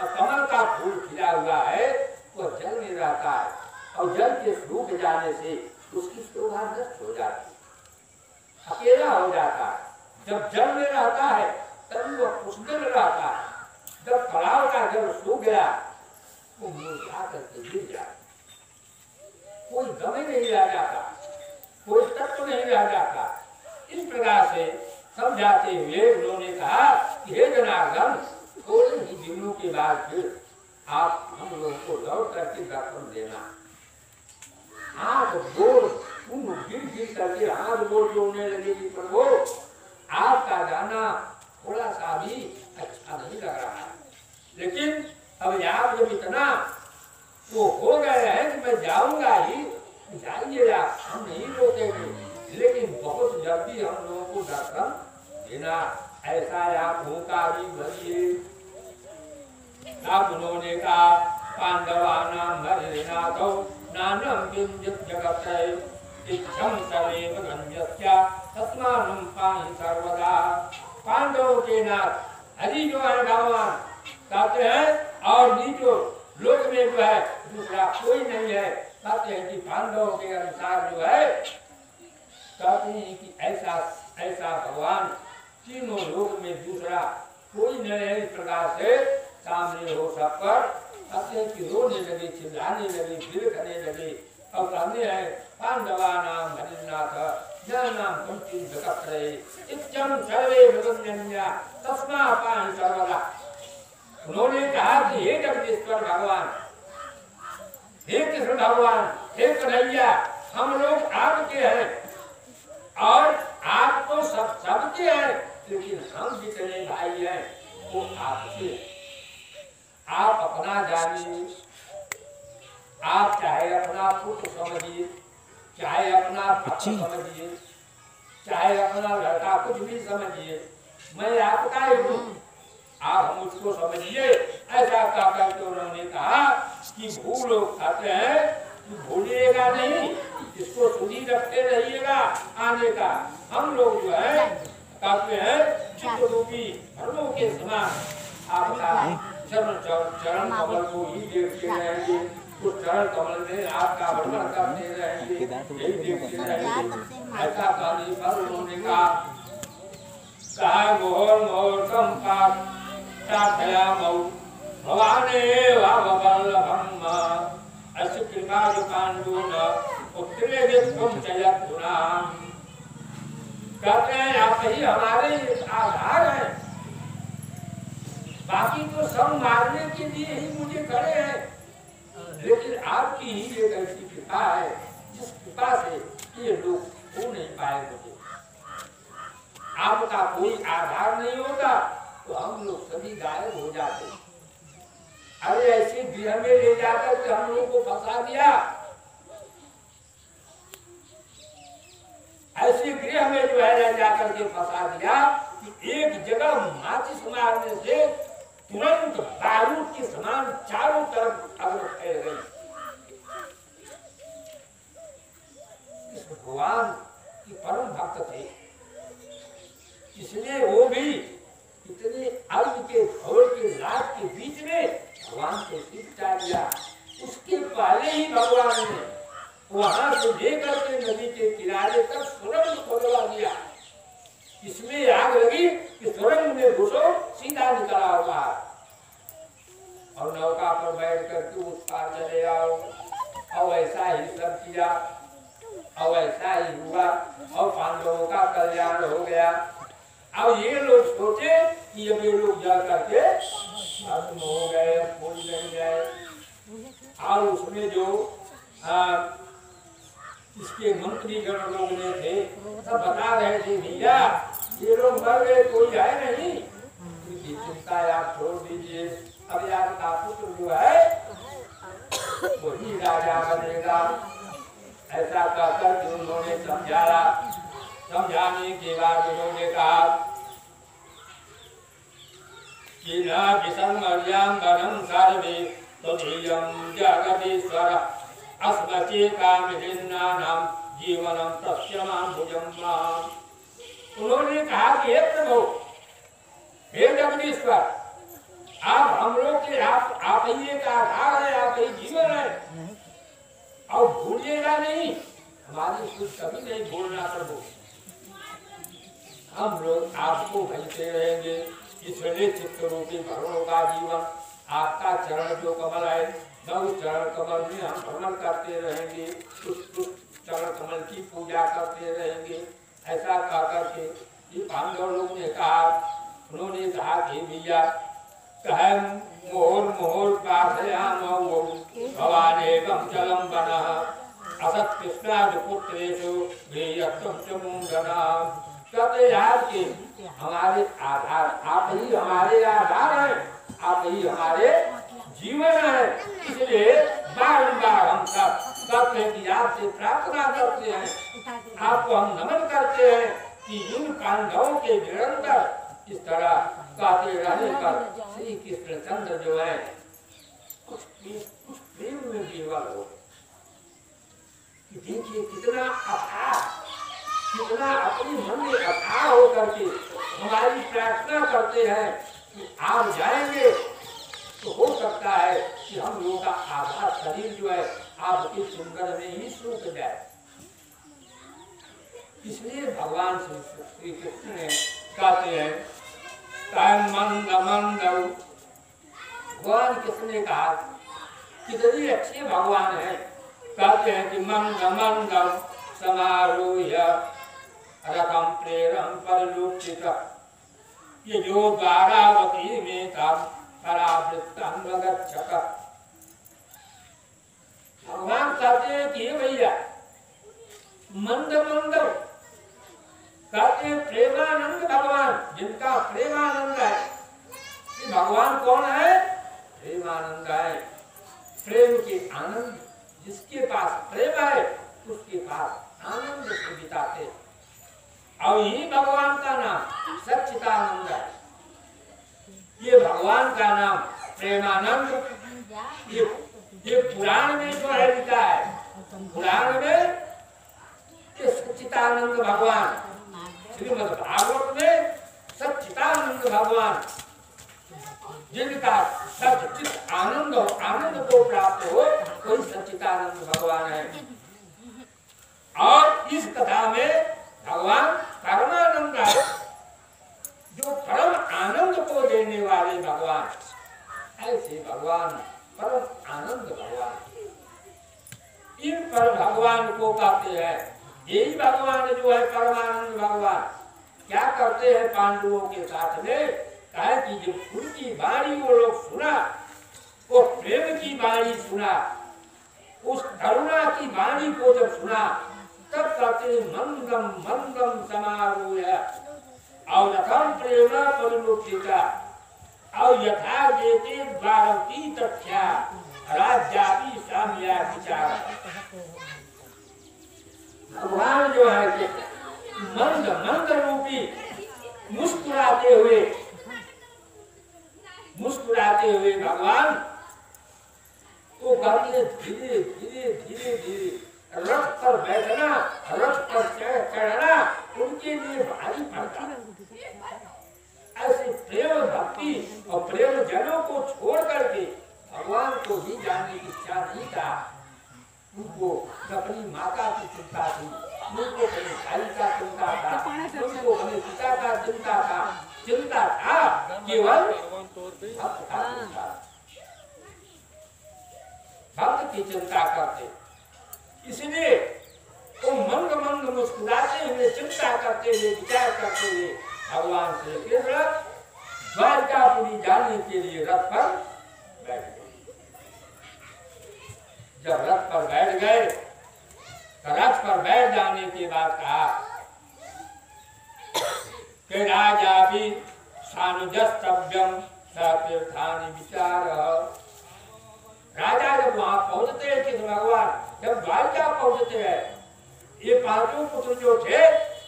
कमल का फूल खिला हुआ है, वो जल में रहता है, और जल के सूख जाने से उसकी शोभा नष्ट हो जाती है, अकेला हो जाता है। जब जल में रहता है तब वो पुष्पित रहता है, जब तालाब का जल सूख गया वो मुरझा करके गिर जाता, कोई गम नहीं रह जाता, कोई तत्व नहीं रह जाता। इस प्रकार से समझाते हुए उन्होंने कहा कि हे जनार्दन, थोड़े ही दिनों के बाद फिर आप हम लोगों को लौट करके दर्शन देना। हाथ गोड़ गिर गिर करके हाथ गोड़ जोड़ने लगेगी, प्रभु आपका जाना थोड़ा सा भी अच्छा नहीं लग रहा है, लेकिन अब आप जब इतना वो हो गए हैं कि मैं जाऊंगा ही, जाइएगा, हम नहीं रोकेंगे, लेकिन बहुत जल्दी हम लोगों को दर्शन देना, ऐसा आप होकारी भरिए। तब उन्होंने कहा, पांडवानां हरिनाथौ नानं किंचित् जगत्तये इच्छं सर्वेव गण्यस्य तस्मान् पाहि सर्वदा। पांडवों के नाथ हरि जो है भगवान कहते हैं, और नीचो लोक में जो है दूसरा कोई नहीं है। कहते हैं कि पांडवों के अनुसार जो है, कहते हैं कि ऐसा ऐसा भगवान तीनों लोक में दूसरा कोई नहीं है। इस प्रकार से सामने हो सब पर कहते हैं कि रोने लगे, चिल्लाने लगे, बिलखने लगे, और कहते हैं पांडवानां हरिनाथ नाम कंचित् जगत्तये इच्छं सर्वे भगवन्या तस्मात् पाहि सर्वदा। उन्होंने कहा कि हे जगदीश्वर भगवान, हे कृष्ण भगवान, हे कन्हैया, हम लोग आपके हैं और आप तो सबके हैं, लेकिन हम जितने भाई हैं वो आपके। आप अपना जानिए, आप चाहे अपना पुत्र समझिए, चाहे अपना भक्त समझिए, चाहे अपना लड़का, कुछ भी समझिए, मैं आपका ही हूँ, आप मुझको समझिए। ऐसा कहकर के उन्होंने कहा कि भूलो खाते हैं कि भूलिएगा नहीं, इसको सुनी रखते रहिएगा आने का। हम लोग जो है कहते हैं चित्त रूपी धर्मों के समान आपका चरण कमल को ही देखते रहेंगे, उस चरण कमल में आपका वर्णन करते रहेंगे, यही देखते रहेंगे। ऐसा कहने पर उन्होंने कहा मोहर मोहर कम प्रार्थयामौ भवानेव वल्लभम् अस्य कृपालु पांडून उत्तरे वित्वं जयद्गुणाम्। कहते हैं आप ही हमारे आधार हैं, बाकी तो सब मारने के लिए ही मुझे खड़े हैं, लेकिन आपकी ही एक ऐसी कृपा है जिस कृपा से ये लोग हो नहीं पाए मुझे। आपका कोई आधार नहीं होता तो हम लोग सभी गायब हो जाते। अरे ऐसे गृह में ले जाकर के हम लोग को फंसा दिया, ऐसे गृह में जो है ले जाकर के फंसा दिया कि एक जगह माचिस मारने से तुरंत बारूद के समान चारों तरफ आग फैल गई। इस भगवान की परम भक्त थे, इसलिए वो भी इतने भगवान ने वहां से लेकर के नदी के किनारे तक सुरंग खोदवा दिया। इसमें आग लगी कि सुरंग में घुसो, सीधा निकला होगा और नौका पर बैठ करके उस पार चले आओ। और ऐसा ही सब किया और ऐसा ही हुआ और पांडवों का कल्याण हो गया। अब ये लोग सोचे कि अब ये लोग जा करके खत्म हो गए, फूल नहीं गए। और उसमें जो इसके मंत्री गण लोग ने थे सब बता रहे थे भैया ये लोग मर गए, कोई है नहीं, इनकी चिंता आप छोड़ दीजिए। अब यार का पुत्र जो है वही राजा बनेगा। ऐसा कहकर जो उन्होंने समझाया, समझाने के बाद उन्होंने कहा कि न विसर्मर्याम वरम सर्वे तदीयं जगदीश्वर अस्मचे कामहिन्नानां जीवनं तस्यमां भुजं मां। उन्होंने कहा कि हे प्रभु, हे जगदीश्वर, आप हम लोग के आप ही एक आधार है, आप ही जीवन है और भूलिएगा नहीं, हमारी कुछ कभी नहीं भूलना प्रभु। हम लोग आपको भजते रहेंगे, इसलिए चित्त रूपी भगवान का जीवन आपका चरण जो कमल है उस चरण कमल में हम भ्रमण करते रहेंगे, उस चरण कमल की पूजा करते रहेंगे। ऐसा कह करके ये पांडव लोग ने कहा, उन्होंने कहा कि भैया कहम मोहर मोहर प्रार्थयामो भवानेकं जलम बनः असत कृष्णाद पुत्रेषु गृह्यत्वं च मूढ़नाम्। कहते यार कि हमारे आधार आप ही हमारे आधार हैं, आप ही हमारे जीवन है, इसलिए बार बार हम सब करते हैं कि आपसे प्रार्थना करते हैं, आपको हम नमन करते हैं कि इन पांडवों के निरंतर इस तरह कहते रहने पर श्री कृष्ण चंद्र जो है कुछ प्रेम में विवल हो। देखिए कितना अथाह, कितना अपने मन में अथाह होकर के हमारी प्रार्थना करते हैं कि आप जाएंगे तो हो सकता है कि हम लोगों का आधा शरीर जो है आपके चुंगल में ही सूख जाए। इसलिए भगवान श्री कृष्ण ने कहते हैं मंद मंद, भगवान कृष्ण ने कहा कितने अच्छे भगवान है। कहते हैं कि मंद मंद समारोह्य रकम प्रेरम परलोकित, ये जो द्वारावती में था परावृत्तं गच्छत। भगवान कहते हैं कि भैया मंद मंद, कहते हैं प्रेमानंद भगवान, जिनका प्रेमानंद है। कि भगवान कौन है? प्रेमानंद है। प्रेम के आनंद, जिसके पास प्रेम है उसके पास आनंद से बिताते। और यही भगवान का नाम सच्चिदानंद है। ये भगवान का नाम प्रेमानंद ये पुराण में जो है लिखा है, पुराण में ये सच्चिदानंद भगवान, श्रीमद् भागवत में सच्चिदानंद भगवान, जिनका सच्चित आनंद हो, आनंद को प्राप्त हो, कोई सच्चिदानंद भगवान है। और इस कथा में भगवान परमानंद है, जो परम आनंद को देने वाले भगवान, ऐसे भगवान परम आनंद भगवान, इन पर भगवान को कहते हैं। यही भगवान जो है परमानंद भगवान क्या करते हैं पांडवों के साथ में, कहा कि जब उनकी वाणी वो लोग सुना, वो प्रेम की वाणी सुना, उस करुणा की वाणी को जब सुना, तब कहते मंदम मंदम समारोह और रथम प्रेम परिलोकिता और यथा देते द्वारती तथ्या राज्यापि साम्या विचार। भगवान जो है कि मंद मंद रूपी मुस्कुराते हुए भगवान वो कहते धीरे धीरे धीरे धीरे रथ पर बैठना, रथ पर चढ़ना उनके लिए भारी पड़ता। ऐसे प्रेम भक्ति और प्रेम जनों को छोड़ करके भगवान को भी जानने की इच्छा नहीं था। माता की चिंता थी, उनको अपने भाई का चिंता था, उनको अपने पिता का चिंता था, केवल भक्त का चिंता, भक्त की चिंता करते। इसलिए वो मंद मंद मुस्कुराते हुए, चिंता करते हुए, विचार करते हुए भगवान श्री कृष्ण द्वारकापुरी जाने के लिए रथ पर बैठ गए। जब रथ पर बैठ गए तो रथ पर बैठ जाने के बाद कहा कि राजा भी सानुजस्तव्यम सतीर्थानि विचार। राजा जब वहां पहुंचते हैं, कृष्ण भगवान जब द्वारका पहुंचते हैं, ये पांचों पुत्र जो थे,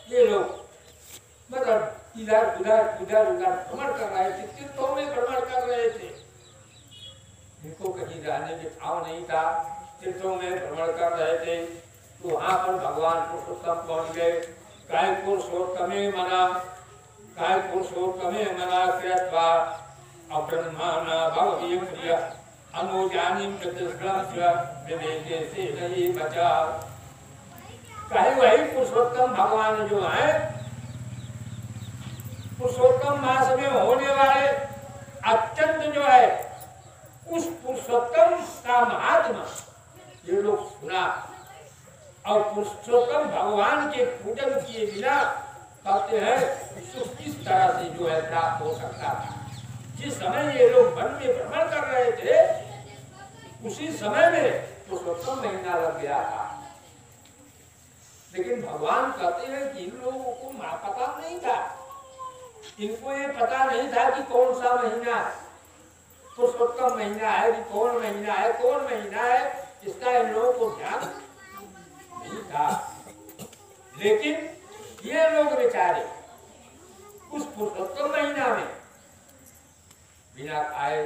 ये लोग मतलब इधर उधर भ्रमण कर रहे थे, तीर्थों में भ्रमण कर रहे थे। इनको कहीं रहने के ठाव नहीं था, तीर्थों में भ्रमण कर रहे थे। तो वहां पर भगवान पुरुषोत्तम पहुंच गए। काय पुरुषोत्तमे मना, काय पुरुषोत्तमे मना कृत्वा अब्रह्मण भवति प्रिय अनुजानिम प्रतिष्ठा विवेके से नहीं बचा। कहे वही पुरुषोत्तम भगवान जो है, पुरुषोत्तम मास में होने वाले अत्यंत जो है, उस पुरुषोत्तम का महात्मा ये लोग सुना। और पुरुषोत्तम भगवान के पूजन किए बिना कहते हैं सुख किस तरह से जो है प्राप्त हो सकता था। जिस समय ये लोग वन में भ्रमण कर रहे थे, उसी समय में पुरुषोत्तम महीना लग गया था। लेकिन भगवान कहते हैं कि इन लोगों को पता नहीं था, इनको ये पता नहीं था कि कौन सा महीना है, पुरुषोत्तम महीना है कि कौन महीना है, कौन महीना है, इसका इन लोगों को ध्यान नहीं था। लेकिन ये लोग बेचारे उस पुरुषोत्तम महीना में बिना खाए,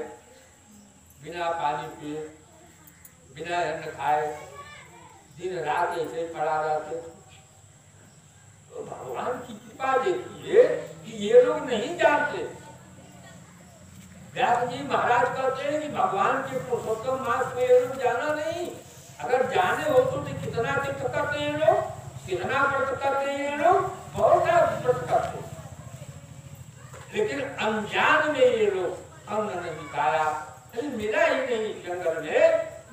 बिना पानी पिए, बिना अन्न खाए दिन रात ऐसे पड़ा रहते। तो भगवान की कृपा देखिए कि ये लोग नहीं जानते। व्यास जी महाराज कहते हैं कि भगवान के पुरुषोत्तम मास को ये लोग जाना नहीं। अगर जाने हो तो कितना तीर्थ करते हैं लोग, कितना व्रत करते हैं ये लोग, बहुत व्रत करते। लेकिन अनजान में ये लोग अन्न नहीं खाया, मिला ही नहीं, जंगल में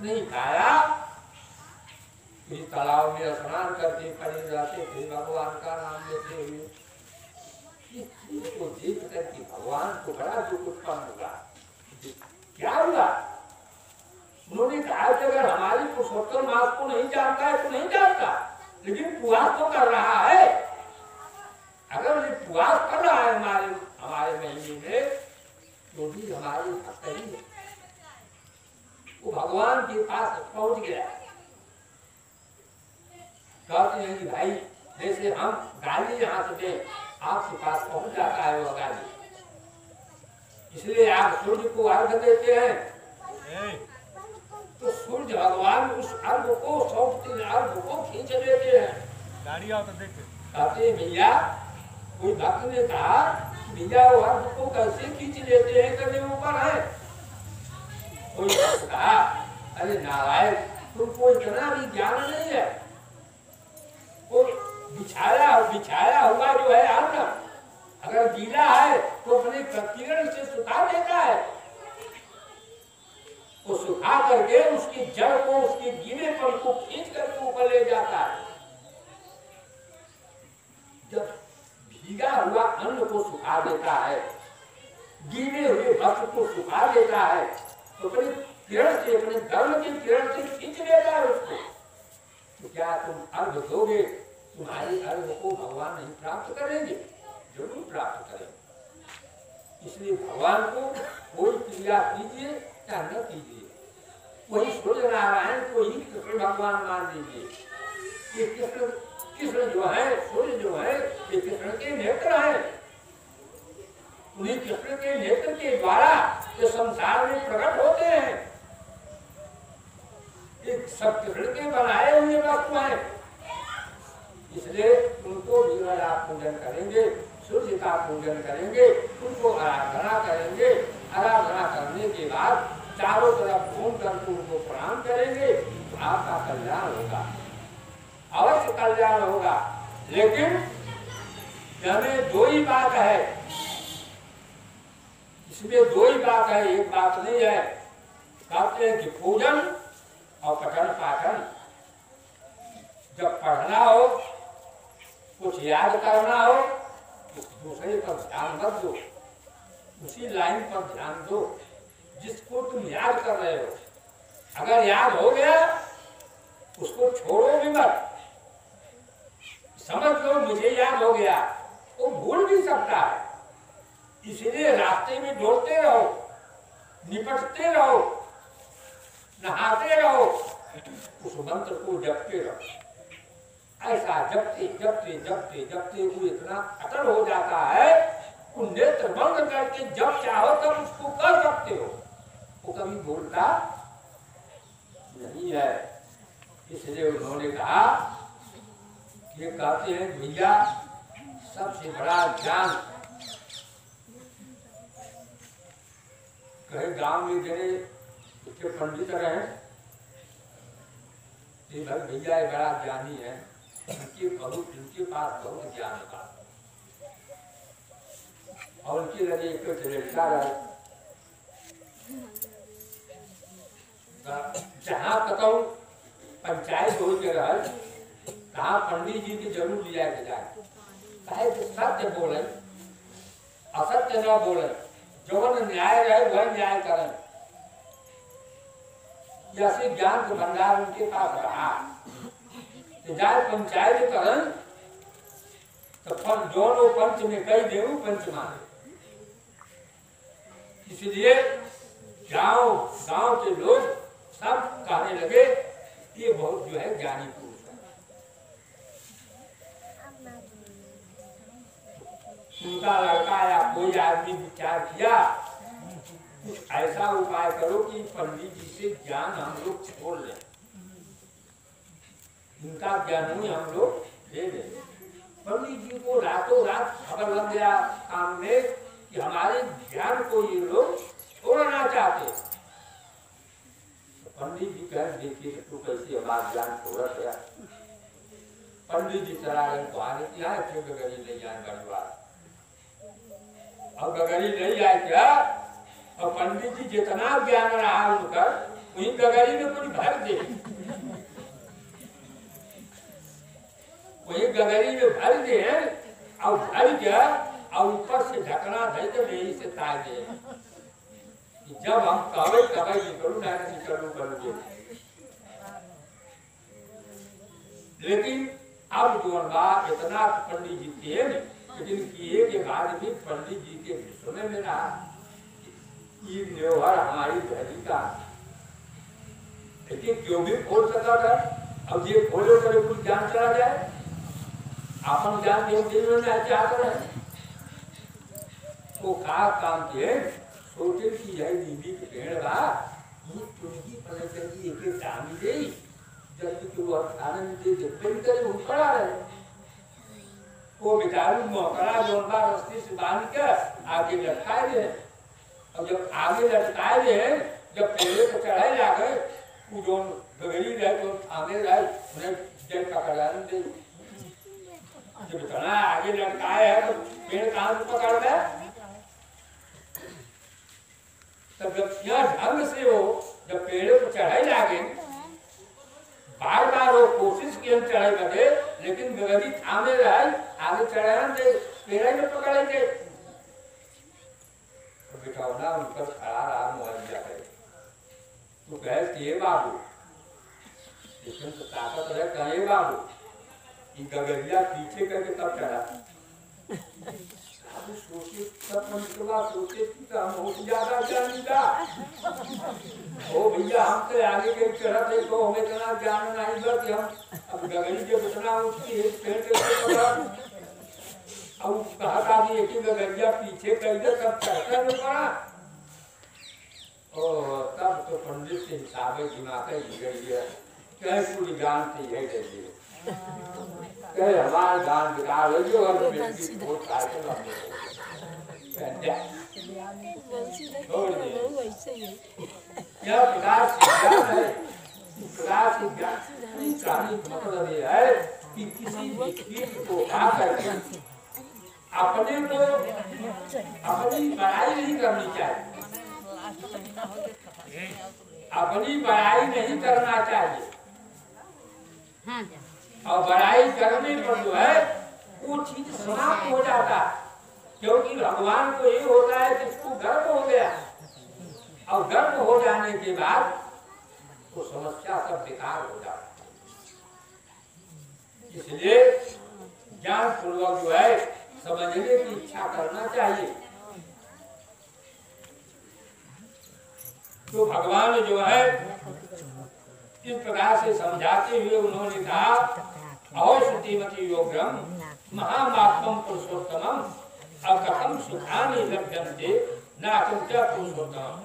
नहीं खाया। इस तालाब में स्नान करके खड़े रहते थे, भगवान का नाम लेते हुए। इस चीज को देख करके भगवान को बड़ा दुख उत्पन्न हुआ। क्या हुआ? उन्होंने कहा कि अगर हमारी पुरुषोत्तम मास को नहीं जानता है तो नहीं जानता, लेकिन पुआस तो कर रहा है। अगर ये पुआस कर रहा है हमारे महीने में, तो भी हमारी भक्त ही है। वो भगवान के पास पहुंच गया। कहते हैं कि भाई जैसे हम गाली यहाँ से दें, आपके पास पहुंच जाता है वो गाली, इसलिए आप सूर्य को अर्घ देते हैं। तो सूर्य भगवान उस अर्घ को अर्घ को खींच लेते हैं। गाड़ी आओ तो देखे। कहते हैं भैया, कोई भक्त ने कहा भैया वो अर्घ को कैसे खींच लेते हैं, कभी ऊपर है। कोई भक्त कहा अरे नारायण, तुमको इतना भी ज्ञान नहीं है। वो बिछाया हुआ जो है अन्न, अगर गीला है तो अपने किरण से सुखा देता है। वो सुखा करके उसकी जड़ को, उसके गीलेपन को खींच करके ऊपर ले जाता है। जब भीगा हुआ अन्न को सुखा देता है, गीले हुए वस्त्र को सुखा देता है, तो अपने किरण से, अपने धर्म की किरण से खींच लेता है उसको। तो क्या तुम अर्घ दोगे? तुम्हारी अर्घ को भगवान नहीं प्राप्त करेंगे? जरूर प्राप्त करेंगे। इसलिए भगवान को कोई क्रिया कीजिए या न कीजिए, वही सूर्य नारायण को ही कृष्ण भगवान मान लीजिए। ये कृष्ण जो है, सूर्य जो है, ये कृष्ण के नेत्र है। उन्हीं कृष्ण के नेत्र के द्वारा ये संसार में प्रकट होते हैं। ये सब कृष्ण के बनाए हुए वस्तु हैं। इसलिए उनको भी आप पूजन करेंगे, सूर्य का पूजन करेंगे, उनको आराधना करेंगे। आराधना करने के बाद चारों तरफ घूम कर उनको प्रणाम करेंगे, तो आपका कल्याण होगा। ज्ञान होगा। लेकिन हमें दो ही बात है, इसमें दो ही बात है, एक बात नहीं है। कहते हैं कि पूजन और पठन पाठन। जब पढ़ना हो, कुछ याद करना हो, तो दूसरे पर ध्यान मत दो, उसी लाइन पर ध्यान दो जिसको तुम याद कर रहे हो। अगर याद हो गया उसको छोड़ो भी मत। समझ लो मुझे याद हो गया, वो भूल भी सकता है, इसलिए रास्ते में दौड़ते रहो, निपटते रहो, नहाते रहो, उस मंत्र को जपते रहो। ऐसा जपते जपते जपते जपते वो इतना अटल हो जाता है, वो नेत्र बंद करके जब चाहो तब उसको कर सकते हो, वो कभी भूलता नहीं है। इसलिए उन्होंने कहा, ये कहते हैं भैया सबसे बड़ा ज्ञान, कहे गांव में जने उसके पंडित रहे, भाई भैया ये बड़ा ज्ञानी है, उनके पास बहुत ज्ञान था, और उनकी लगे एक लड़का रहे, जहाँ कतौ पंचायत हो के रहे, कहा पंडित जी की जरूर लिया के जाए, चाहे तो सत्य बोले, असत्य न बोले, जो न्याय रहे वह न्याय करें। जैसे ज्ञान का भंडार उनके पास रहा, तो जाए पंचायत करें, तो दोनों पंच में कई देव पंच माने। इसलिए गांव के लोग सब कहने लगे ये बहुत जो है ज्ञानी पुरुष है। उनका लड़का या कोई आदमी विचार किया, कुछ ऐसा उपाय करो कि पंडित जी से ज्ञान हम लोग छोड़ लें, इनका ज्ञान ही हम लोग ले लें। पंडित जी को रातों रात खबर लग गया काम में कि हमारे ज्ञान को ये लोग छोड़ना चाहते। तो पंडित जी कह देखिए तू कैसे हमारा ज्ञान छोड़ गया। पंडित जी चला गए बाहर, क्या क्यों गगरी नहीं जाए गढ़वाल, अब गगरी नहीं आए क्या, और पंडित जी जितना ज्ञान रहा उनका वही गगरी में कुछ भर दे, वही गगरी में भर दे, और भर गया और ऊपर से ढकना धर के यही से तार दे, जब हम कभी कभी निकलू ना निकलू करूँगे। लेकिन अब जो इतना पंडित जी थे, लेकिन किए के बाद भी पंडित जी के सुने में रहा ये न्योहर हमारी धरी का, लेकिन क्यों भी खोल सका था। अब ये खोलो तो कुछ जान चला जाए, आपन जान देव चाहते हैं, तो का काम किए, सोचे कि यह नींबी के पेड़ बा, ये तुझी पलट की एक डाली दे, जब कि वो आनंद दे के फिर करे ऊपर आ रहे, वो बेचारू मोकरा जोनबा रस्सी से बांध के आगे लटकाए दे, और जब आगे लटकाए दे, जब पेड़े पर चढ़ाए जाके वो जो गगरी रहे तो थामे रहे, उन्हें जल पकड़ाने दे, जब इतना आगे लटकाए है तो पेड़ कहाँ से पकड़ ले, तब जब यह ढंग से हो, जब पेड़े पर चढ़ाई लागे, बार बार वो कोशिश की हम चढ़ाई करे, लेकिन गगरी थामे रहे, आगे चढ़ाने दे, पेड़े में पकड़ेंगे, तो बिठावना उनका खड़ा रहा मुहैया है, तो कहे कि बाबू, लेकिन तो ताकत है, कहे बाबू, ये गगरिया पीछे करके तब चढ़ा, अब सोचे तब मंत्रवा सोचे कि हम हो ज्यादा ज्ञानी था, ओ भैया हम तो आगे के चढ़ा थे तो हमें इतना ज्ञान नहीं था कि हम अब गगरी जब इतना उसकी एक पेड़ के पकड़ा, अब कहा था कि एक ही गगरिया पीछे कर दे तब चढ़ता नहीं पड़ा, और तब तो पंडित के हिसाब से दिमाग बिगड़ गया, कहे पूरी ज्ञान से यही दे दिए, कहे हमारा ज्ञान बिगाड़ हो जो और बेटी बहुत काटे लगे, छोड़ दिए। यह प्रकार से ज्ञान है, प्रकार से कहानी मतलब ये है कि किसी भी चीज को आकर के अपने को अपनी बड़ाई नहीं करनी चाहिए, अपनी बड़ाई नहीं करना चाहिए। और बड़ाई करने पर जो है वो चीज समाप्त हो जाता है, क्योंकि भगवान को ये होता है कि इसको गर्व हो गया, और गर्व हो जाने के बाद तो समस्या सब बेकार हो जाती है। इसलिए ज्ञान पूर्वक जो है समझने की इच्छा करना चाहिए। तो भगवान जो है इस प्रकार से समझाते हुए उन्होंने कहा औषधिमति योग्यम महामात्मम पुरुषोत्तमम अकथम सुखानि लभ्यन्ते नाकं च पुरुषोत्तमम।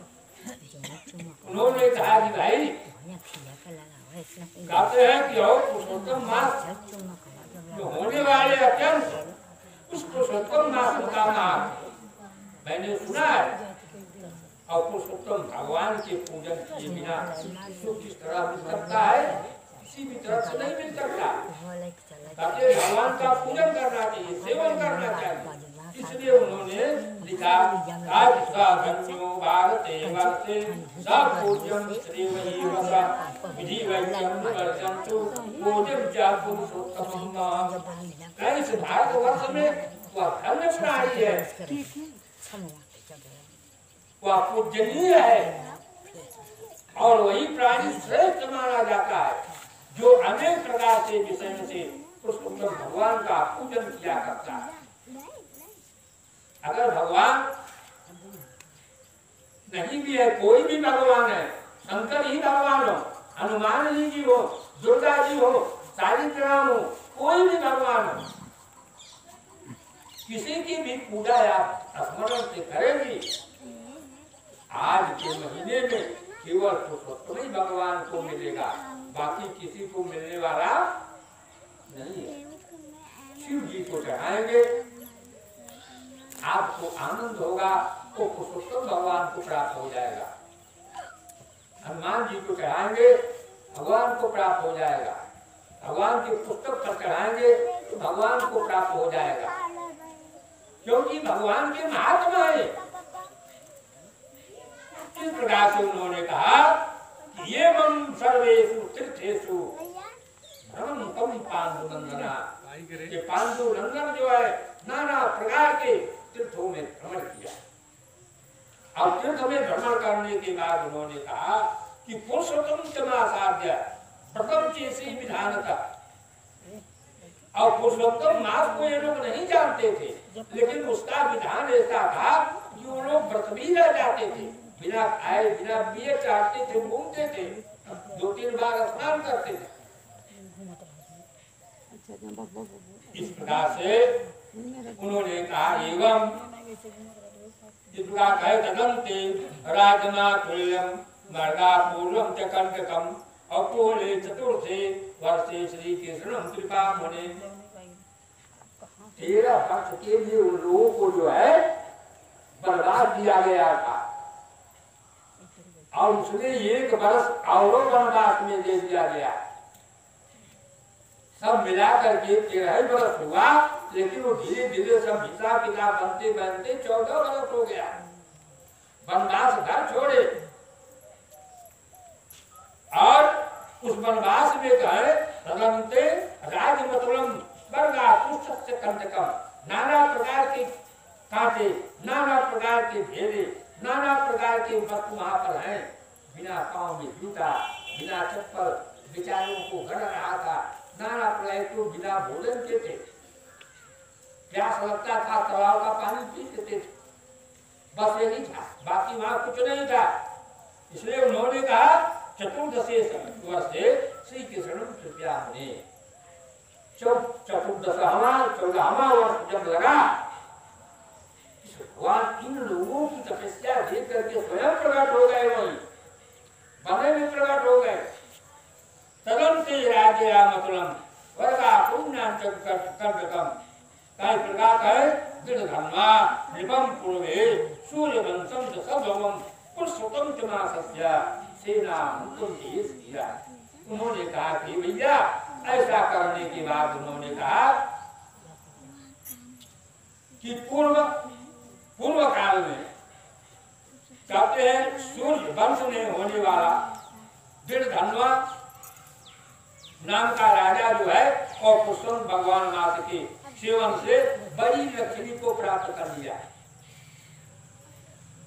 उन्होंने कहा कि भाई कहते हैं कि और पुरुषोत्तम मास जो होने वाले अत्यंत उस पुरुषोत्तम मास का नाम मैंने सुना है। और पुरुषोत्तम भगवान के पूजन किए बिना सुख किस तरह मिल सकता है, किसी भी तरह से नहीं मिल सकता। भगवान का पूजन करना चाहिए, सेवन करना चाहिए। इसलिए उन्होंने लिखा धन्यो भारते वर्ते सब पूज्यम श्रीवही वसा विधि वैद्यम वर्षन्तु पूज्यम च पुरुषोत्तमम्। इस भारतवर्ष में वह धन्य प्राणी है, वह पूजनीय है, और वही प्राणी श्रेष्ठ माना जाता है जो अनेक प्रकार से विषय से पुरुषोत्तम भगवान का पूजन किया करता है। अगर भगवान नहीं भी है, कोई भी भगवान है, शंकर ही भगवान हो, हनुमान जी हो, दुर्गा जी हो, सालिग्राम हो, कोई भी भगवान हो, किसी की भी पूजा आप स्मरण से करेंगे, आज के महीने में केवल पुरुषोत्तम ही भगवान को मिलेगा, बाकी किसी को मिलने वाला नहीं है। शिव जी को चढ़ाएंगे, आपको आनंद होगा, तो पुरुषोत्तम भगवान को प्राप्त हो जाएगा। हनुमान जी को चढ़ाएंगे, भगवान को प्राप्त हो जाएगा। भगवान की पुस्तक पर चढ़ाएंगे तो भगवान को प्राप्त हो जाएगा, क्योंकि भगवान के महात्मा है। इस प्रकार से उन्होंने कहा कि ये मम सर्वेषु तीर्थेषु भ्रमन्तं पांडुनंदना, ये पांडुनंदन जो है नाना प्रकार के तीर्थों में भ्रमण किया। और तीर्थ में भ्रमण करने के बाद उन्होंने कहा कि पुरुषोत्तम चमासाध्य प्रथम चेसी विधानता। और पुरुषोत्तम मास को ये लोग नहीं जानते थे, लेकिन उसका विधान ऐसा था कि वो लोग व्रत भी रह जाते थे, बिना खाए बिना पिए चाटते थे, घूमते थे, 2-3 बार स्नान करते थे। इस प्रकार से उन्होंने कहा एवं इतना कहे तदंते राजमातुल्यम मर्गापूर्वम च कंटकम अपोले चतुर्थे वर्षे श्री कृष्णम कृपा मुने। 13 वर्ष के लिए उन लोगों को जो है वनवास दिया गया था, और उसने 1 वर्ष और वनवास में दे दिया गया। सब मिला करके 13 वर्ष हुआ, लेकिन वो धीरे धीरे सब हिसाब किताब बनते बनते 14 वर्ष हो गया। वनवास घर छोड़े, और उस वनवास में गए तदंते राजमतुलम वर्गा पुष्पस्य कंटकम, नाना प्रकार के कांटे, नाना प्रकार के घेरे, नाना प्रकार के वस्तु वहां पर हैं। बिना पांव में जूता, बिना चप्पल, बेचारों को गड़ रहा था, नाना प्रकार को बिना भोजन के थे, प्यास लगता था तालाब का पानी पीते थे, बस यही था, बाकी वहां कुछ नहीं था। इसलिए उन्होंने कहा चतुर्दशे वर्षे श्री कृष्ण कृपया मुने। 14वां वर्ष जब लगा, भगवान इन लोगों की तपस्या देख करके स्वयं प्रकट हो गए, वही बने में प्रकट हो गए। तदंते राजयामतुलम वर्गा पुण्यांचकम काय प्रकार है दृढ़धर्मा निपम पूर्वे सूर्यवंशम दशभवम पुरुषोत्तम चमासस्य सेना मुकुंद किया। उन्होंने कहा कि भैया ऐसा करने के बाद उन्होंने कहा कि पूर्व काल में कहते हैं सूर्य वंश में होने वाला बिरधनवा नाम का राजा जो है और कृष्ण भगवान नाथ के सेवन से बड़ी लक्ष्मी को प्राप्त कर लिया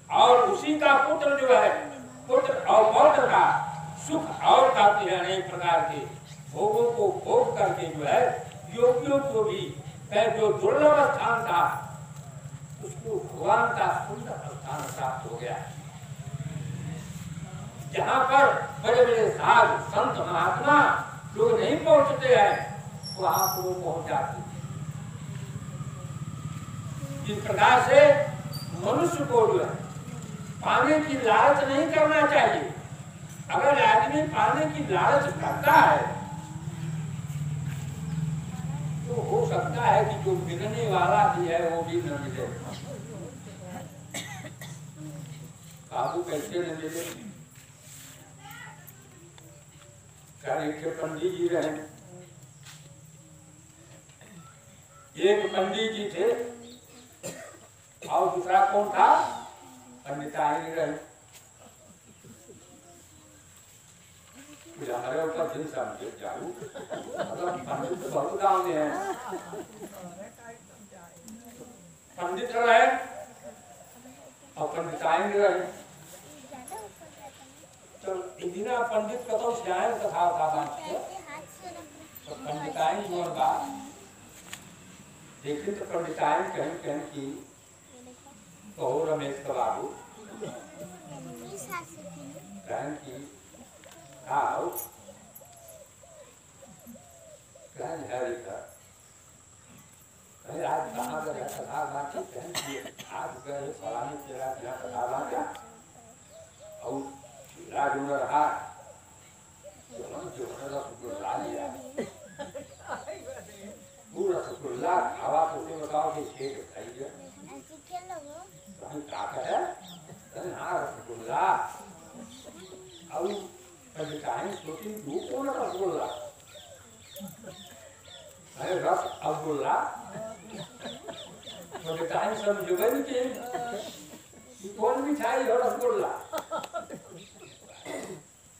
और उसी का पुत्र जो है पुत्र और पौत्र का सुख और कहते हैं अनेक प्रकार के भोगों को भोग करके जो है योगियों को भी जो दुर्लभ स्थान था उसको भगवान का सुंदर स्थान प्राप्त हो गया जहाँ पर बड़े बड़े साधु संत महात्मा लोग नहीं पहुंचते हैं वहां पर वो पहुंच जाते। इस प्रकार से मनुष्य को जो है पाने की लालच नहीं करना चाहिए। अगर आदमी पाने की लालच करता है तो हो सकता है कि जो मिलने वाला भी है वो भी न मिले। काबू कैसे न मिले? एक पंडित जी रहे, एक पंडित जी थे और दूसरा कौन था? पंडिताई रहे। हमारे ऊपर दिन समझे जाऊ मतलब पंडित तो बहुत गाँव में है। पंडित रहे और पंडिताई रहे। तो इंदिरा पंडित का तो ज्ञान कथा था तो पंडिताई जो बात देखिए तो पंडिताई कहीं कहीं की तो रमेश का बाबू कहीं की आओ कहीं हरी का कहीं आज कहाँ गए कथा बाकी कहीं की आज गए फलाने तेरा क्या कथा बाका और राज में रहा जो रसगुल्ला लिया वो रसगुल्ला खावा तो बताओ कि शेख खाइए ताकत है हाँ रसगुल्ला और कहीं सोची तू कौन रसगुल्ला अरे रस अब्दुल्ला कहीं समझोगे नहीं कि कौन मिठाई है रसगुल्ला।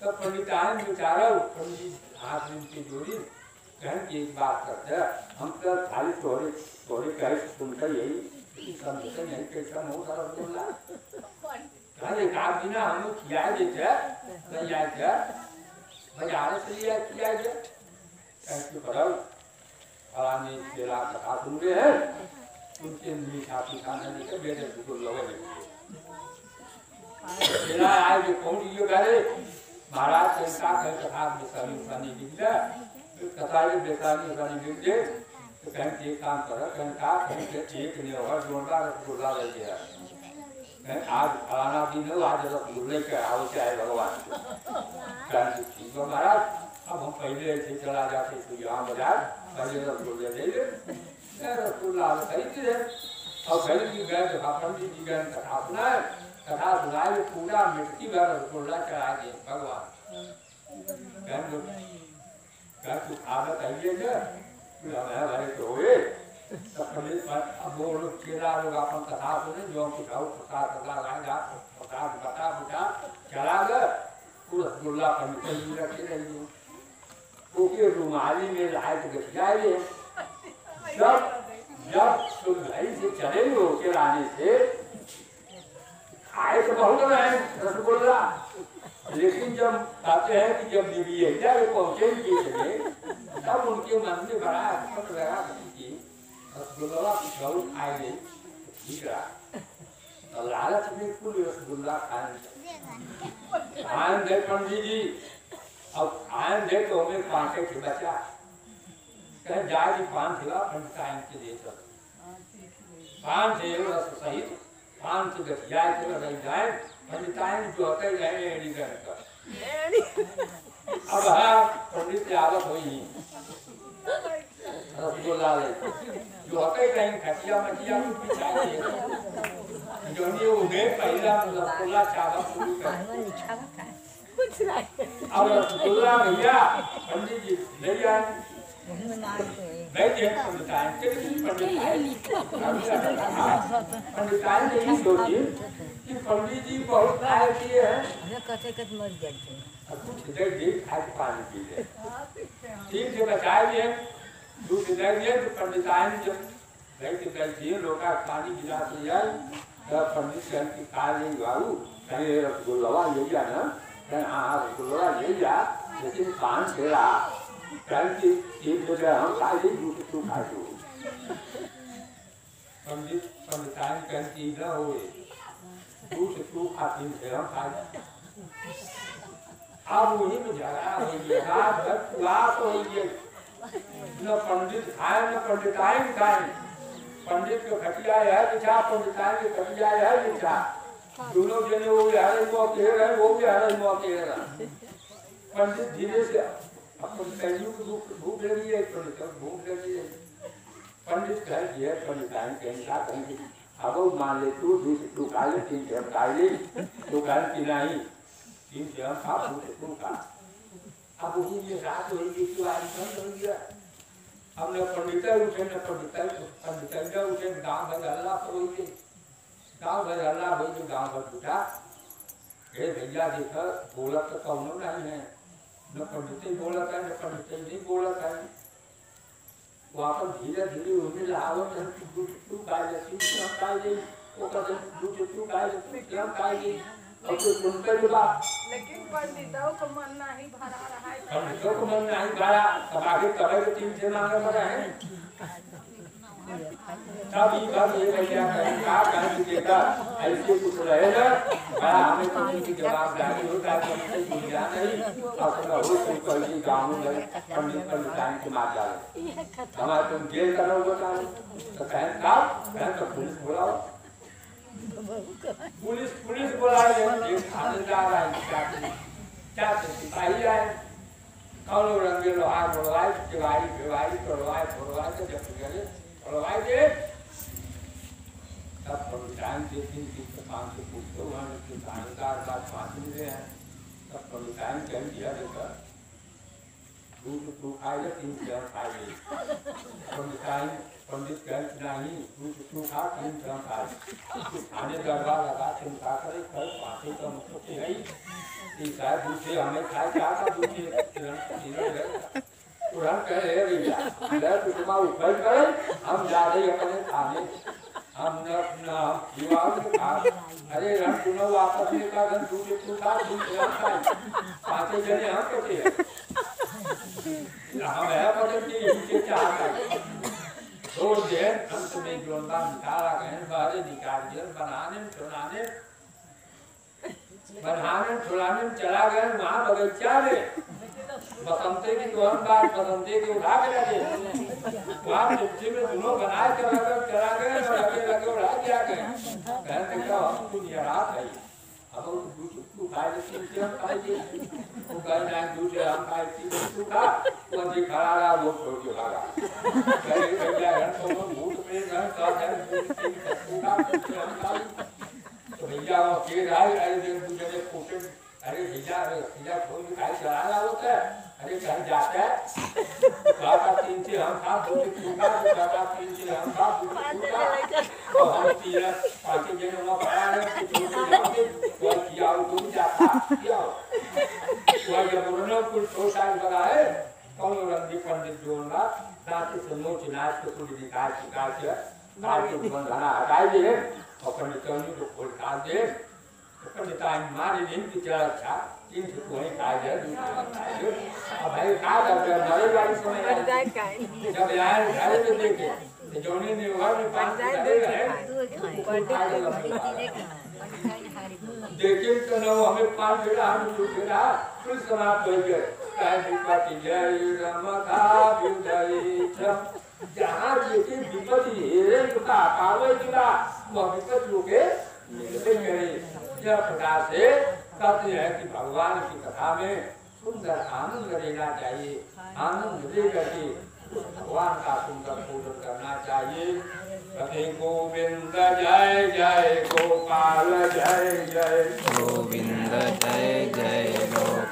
तब पंडितान बेचारा पंडित हाथ की जोड़ी कहन की एक बात करते हैं हम तो खाली थोड़ी कहे सुनकर यही समझते नहीं कैसा हो सारा बोला अरे एक बिना हम लोग खिया देते नहीं आए थे बाजार से लिया खिया गया कैसे पढ़ाओ फलाने तेरा कथा सुन रहे हैं उनके मीठा पीठा नहीं के बेटे को लोगे तेरा आए जो कौन ये करे महाराज संता है कथा में सभी सनी दिखला कथा ये बेसानी सनी दिखले तो कहीं एक काम करो कहीं का कहीं के ठीक नहीं होगा जोरदार रसगुल्ला ले लिया कहीं आज फलाना दिन हो आज रसगुल्ले के आओ चाहे भगवान कहीं ठीक है महाराज अब हम पहले ऐसे चला जाते तो यहाँ बाजार पहले रसगुल्ले ले ले रसगुल्ला खरीद ले और खरीद की गए तो पंडित जी गए कथा सुनाए कथा सुनाए पूरा मिट्टी भर रसगुल्ला चढ़ा दिए भगवान तू आदत आइए भाई तो हुए अब वो लोग चेला लोग अपन कथा सुने जो कुछ प्रसाद लाएगा प्रसाद बता बुटा चला गए रसगुल्ला पंडित रखे रहिए क्योंकि रुमाली में लाइट घट जाए जब जब सुधाई से चले हो चलाने से खाए तो बहुत रहे रसगुल्ला लेकिन जब कहते हैं कि जब निविया पहुंचेंगे तब उनके मन में बड़ा अटपट लगा कि रसगुल्ला कुछ और खाएंगे ठीक रहा लालच में कुल रसगुल्ला खाएंगे आन दे पंडित जी अब आन दे तो हमें पांचे के बचा कहीं जाए कि पान खिला पंडित के लिए सब पान से रस सहित पान से गठिया के रह जाए पंडिताइन जो होते गए एड़ी कर अब हाँ पंडित की आवत हुई रसगुल्ला ले जो होते कहीं खटिया मटिया को पिछा जो नहीं उन्हें पहला रसगुल्ला चावल शुरू कर अब रसगुल्ला भैया पंडित जी ले आए बैठे पंडिताइन के पंडिताइन ने ये सोची कि पंडित जी बहुत खाए पिए हैं कुछ देर देख खाए पानी पी ले ठीक से बचाए लिए दूध दे दिए तो पंडिताइन जब बैठ गए लोग पानी गिलास लिया तब पंडित कहन की काली बाबू कहीं रसगुल्ला ले जा ना हाँ रसगुल्ला ले जा लेकिन पान खेला कल की एक जगह हम खा ली दूसरी तू खा दो पंडित पंडिताइन कहन की न हो दूसरी तू खाती थे हम खा अब वही में झगड़ा हो गया रात भर क्लास हो गया न पंडित खाए न पंडिताइन खाए पंडित को खटिया है बिछा पंडिताइन के खटिया है बिछा दोनों जने वो भी हरे मुँह के रहे वो भी हरे मुँह के रहे पंडित धीरे से अपन कहियों को भूख लगी है पंडित को भूख लगी है पंडित कह दिया पंडिताइन के क्या कहेंगे अब मान ले तू खा ले तीन से हम खा ले तू कह की नहीं तीन से हम खा तू खा अब वही ये रात हो गई तो आज बंद हो गया हमने पंडित उठे न पंडित उठे गाँव भर हल्ला हो गई गाँव भर हल्ला हो गई गाँव भर उठा हे भैया देखा बोला तो कौन नहीं है न पंडित बोला था न पंडित नहीं बोला था वहाँ पर धीरे धीरे उन्हें लाओ तू खाए वो कहते तू खाए क्या खाएगी और तो सुनकर भी बात लेकिन पंडितों को मन नहीं भरा रहा है पंडितों को मन नहीं भरा अब आगे कभी तो तीन से मांगे पड़ा है तब ये बात ये भैया कहा देखा ऐसे कुछ रहे ना बड़ा हमें तो उनकी जवाबदारी होता है हमसे दुनिया नहीं अपना हो तो कहीं गाँव में पंडित पंडिताइन के मार डाले हमारे तुम जेल करो बता तो कहन तो पुलिस बुलाओ पुलिस बुलाए थानेदार आए क्या सिपाही आए कौन रंगे लोहार बुलवाए भिवाई तोड़वाए तो जब गए तोड़वाए दे तब पंडिताइन के 3-5 से पूछते हुए थानेदार बात फांसी मिले हैं तब पंडिताइन कह दिया देखा दूध तू खाएगा 3 से हम खाएंगे पंडित कह नहीं दूध तू खा 3 से हम खाए थाने दरबार लगा चिंता करे कल फांसी का मतलब है ही शायद दूसरे हमें खाए क्या था दूसरे तुरंत कह रहे भैया तुम्हारा उपज करे हम जा रहे अपने थाने हम न अरे रन सुनो वापस का रन दूध तू खा 3 से हम खाए 5 जने हम कैसे हम है पद्धति इनके चाहता है छोड़ दे अंत में जोड़ा निकाला गए बारे निकाल दिया बनाने छुड़ाने चला गए वहाँ बगीचा में बसंते की तो हम बात बसंते की उठा के लगे वहाँ चिट्ठी में दोनों बनाए चला गए और लगे उड़ा दिया गए कहने देखा हम तो निराश है अब तू खाए हम खाएंगे वो कहना दूसरे हम खाए तू खा वो जी खड़ा रहा वो छोड़ के भागा कहे भैया तो भूत प्रेत है तो भैया वो के रहा अरे दूसरे फोटे अरे भैया छोड़ के खाए चला रहा होता है अरे कहीं जाता है बाबा 3 से हम खा दूसरे तू खा बाबा 3 से हम खा दूसरे तू खा तो हम 5 जने वहाँ पड़ा है वो किया वो जाता किया वो जब उन्होंने कुछ 2 साल लगा है कौन रंगी पंडित जोड़ना दांत से नोच नाच को थोड़ी निकाल के बंधाना हटाई दे और पंडितों को खोल काट दे पंडिताइन मारी नहीं कि चला अच्छा 3 से कोई खाए जाए दूसरे खाए अब भाई खा जाते मरे वाली समय जब यार घर में देखे जोने ने घर में 5 देखे तो न हमें 5 बेड़ा हम बेड़ा कुल समाप्त हो गए विपत्ति जय रमता विजय जहाँ जैसे विपत्ति हेरे का पावे जुड़ा वह विपत्ति के मिलते करे यह प्रकार से कहते हैं कि भगवान की कथा में सुंदर आनंद लेना चाहिए आनंद लेकर के भगवान का सुंदर पूजन करना चाहिए कहे गोविंद जय जय गोपाल जय जय गोविंद जय जय गोपाल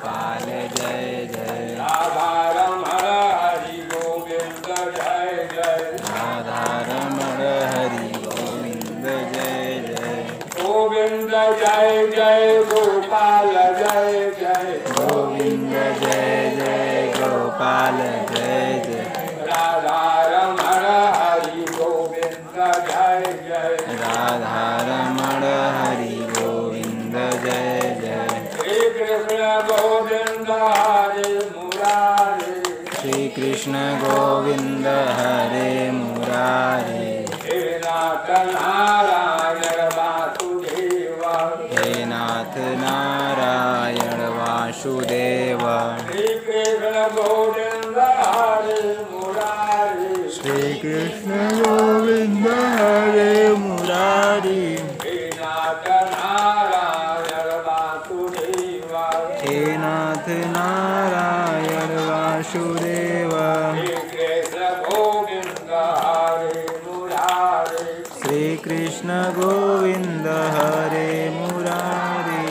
जय जय राधारमण हरि गोविंद जय जय गोविंद जय जय गोपाल जय जय गोविंद जय जय गोपाल जय जय राधारमण हरि गोविंद जय जय राधारमण हरि गोविंद जय जय श्री कृष्ण गोविंद हरे मुरारे श्री कृष्ण गोविंद हरे मुरारे हे नाथ नारायण वासुदेव हे नाथ नारायण वासुदेव श्री कृष्ण गोविंद हरे मुरारे श्री कृष्ण गोविंद हरे मुरारी हे नाथ नारायण वासुदेव हे नाथ नारायण वासुदेव श्री कृष्ण गोविंद हरे मुरारे श्री कृष्ण गोविंद हरे मुरारी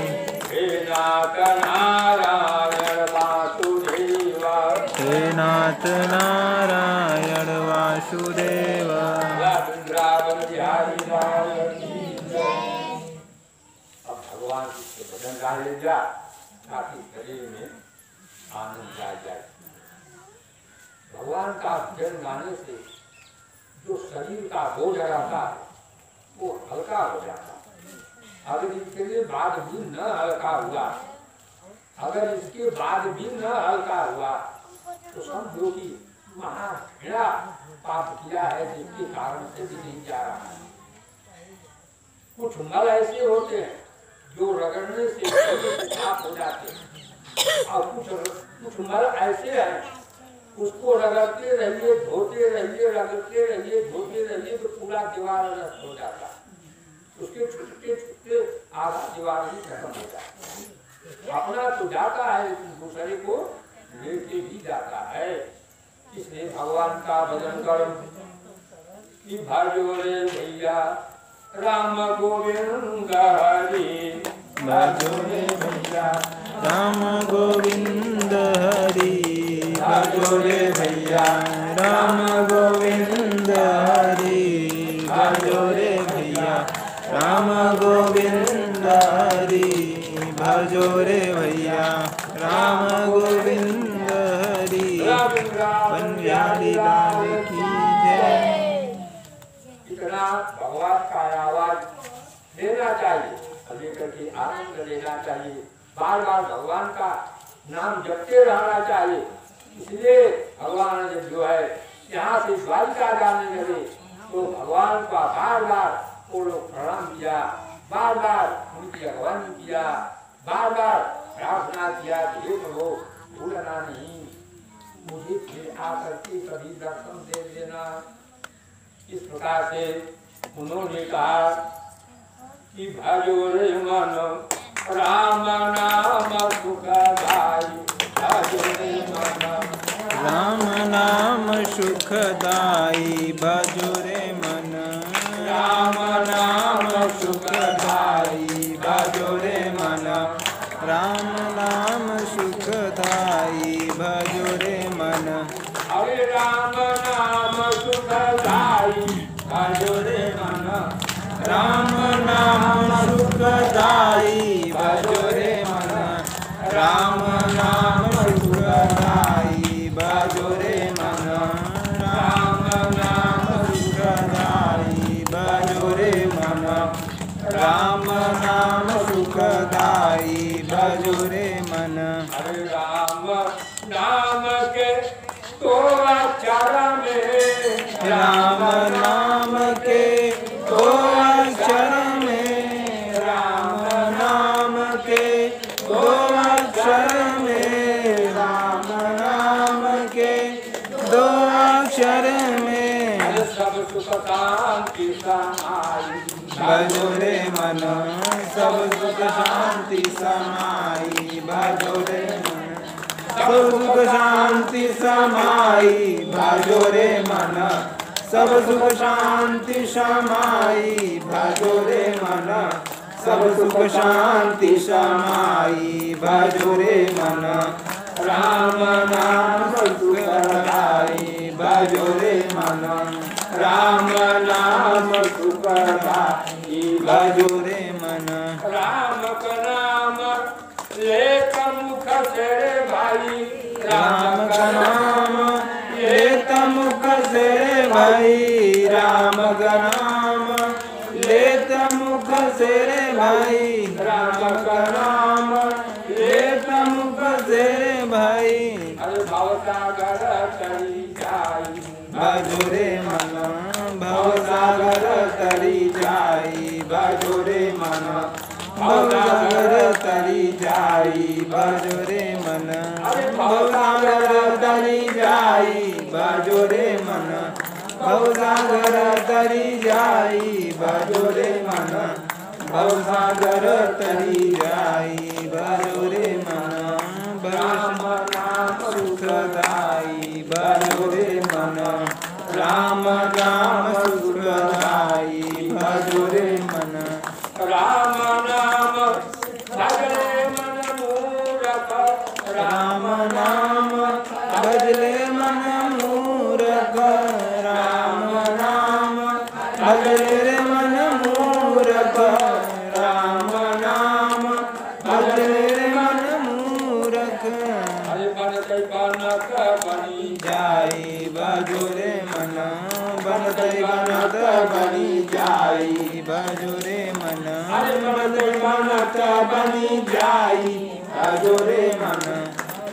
हे नाथ नारायण वासुदेव हे नाथ नारायण वासुदेव वृंदावन बिहारी लाल की जय। अब भगवान के भजन गा ले जा ताकि शरीर में आनंद आ जाए। भगवान का भजन गाने से जो शरीर का बोझ रहता है वो हल्का हो जाता है। अगर इसके लिए बाद भी न हल्का हुआ, अगर इसके बाद भी न हल्का हुआ तो समझो कि महाघृणा पाप किया है जिसके कारण से भी नहीं जा रहा है। कुछ मल ऐसे होते हैं जो रगड़ने से साफ हो जाते हैं और कुछ मल ऐसे हैं उसको रगड़ते रहिए, धोते रहिए, रगड़ते रहिए, धोते रहिए तो पूरा दीवार नष्ट हो जाता है। उसके छुटते छुटते आधा दीवार भी खत्म हो जाता है। अपना तो जाता है लेकिन दूसरे को लेके भी जाता है। इसलिए भगवान का भजन करो कि भजो रे भैया राम गोविंद हरि, भजो रे भैया राम गोविंद हरि भजो रे भैया राम गोविंद हरि भजो रे भैया राम गोविंद हरि भजो रे भैया राम गोविंद हरि वन बिहारी लाल की जय। इतना भगवान का आवाज लेना चाहिए, लेकर के आनंद लेना चाहिए, बार बार भगवान का नाम जपते रहना चाहिए। इसलिए भगवान ने जो है यहाँ से द्वारिका जाने लगे तो भगवान का बार बार वो लोग प्रणाम किया, बार बार उनकी अगवानी किया, बार बार प्रार्थना किया कि हे प्रभु भूलना नहीं, मुझे फिर आकर के कभी दर्शन दे देना। इस प्रकार से उन्होंने कहा कि भजो रे मन राम नाम सुखदाई, भजो रे मन राम नाम सुखदाई भजो रे मन राम नाम सुखदाई भजो रे मन राम नाम सुखदाई भजो रे मन हरे राम नाम सुखदाई भजो रे मन राम नाम सुखदाई भजो रे मन राम नाम सुखदाई भजो रे मन राम नाम सुखदाई भजो रे मन राम नाम सुखदाई भजो रे मन। हरे राम नाम के तो अक्षर में, राम नाम के दो अक्षर में, राम नाम के दो अक्षर में, राम नाम के दो अक्षर में सब सुख शांति समाई भजो रे मन सब सुख शांति समाई भजो रे मन सब सुख शांति समाई भजो रे मन सब सुख शांति समाई भजो रे मन सब सुख शांति समाई भजो रे मन राम नाम सुखदाई भजो रे मन राम नाम सुखदाई भजो रे मन राम का नाम लेत मुख से रे भाई राम का नाम लेत मुख से रे भाई राम का नाम लेत मुख से रे भाई राम का नाम लेत मुख से रे भाई अरे भवसागर तरी जाई भजो रे मन भवसागर तरी जाई भजो रे मन भवसागर तरी जाई भजो रे मन भवसागर तरी जाई भजो रे मन भवसागर तरी जाई भजो रे मन भवसागर तरी जाई भजो रे मन राम नाम सुखदाई भजो रे मन राम नाम सुखदाई भजो रे मन राम नाम भजले मन मूरख राम नाम भजले मन मूरख राम नाम भजले मन मूरख राम नाम भजले मन मूरख अरे बनते बनक बनी जाई भजो रे मन बनते बनत बनी जाई भजो रे मन बनते बनत बनी जाई भजो रे मन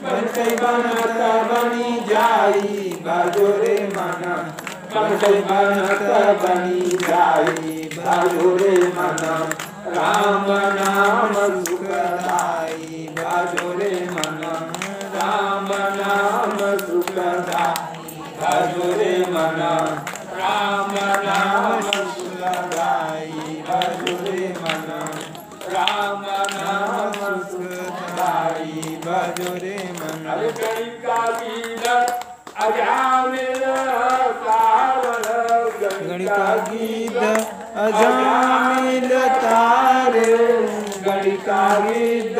बनते बनत बनी जाई भजो रे मन बनते बनत बनी जाई भजो रे मन राम नाम सुखदाई भजो रे मन राम नाम सुखदाई भजो रे मन राम नाम सुखदाई भजो रे मन राम नाम सुखदाई भजो रे मन अरे कई का गीत अजामिल कावल गणिका गीत अजामिल तारे गणिका गीत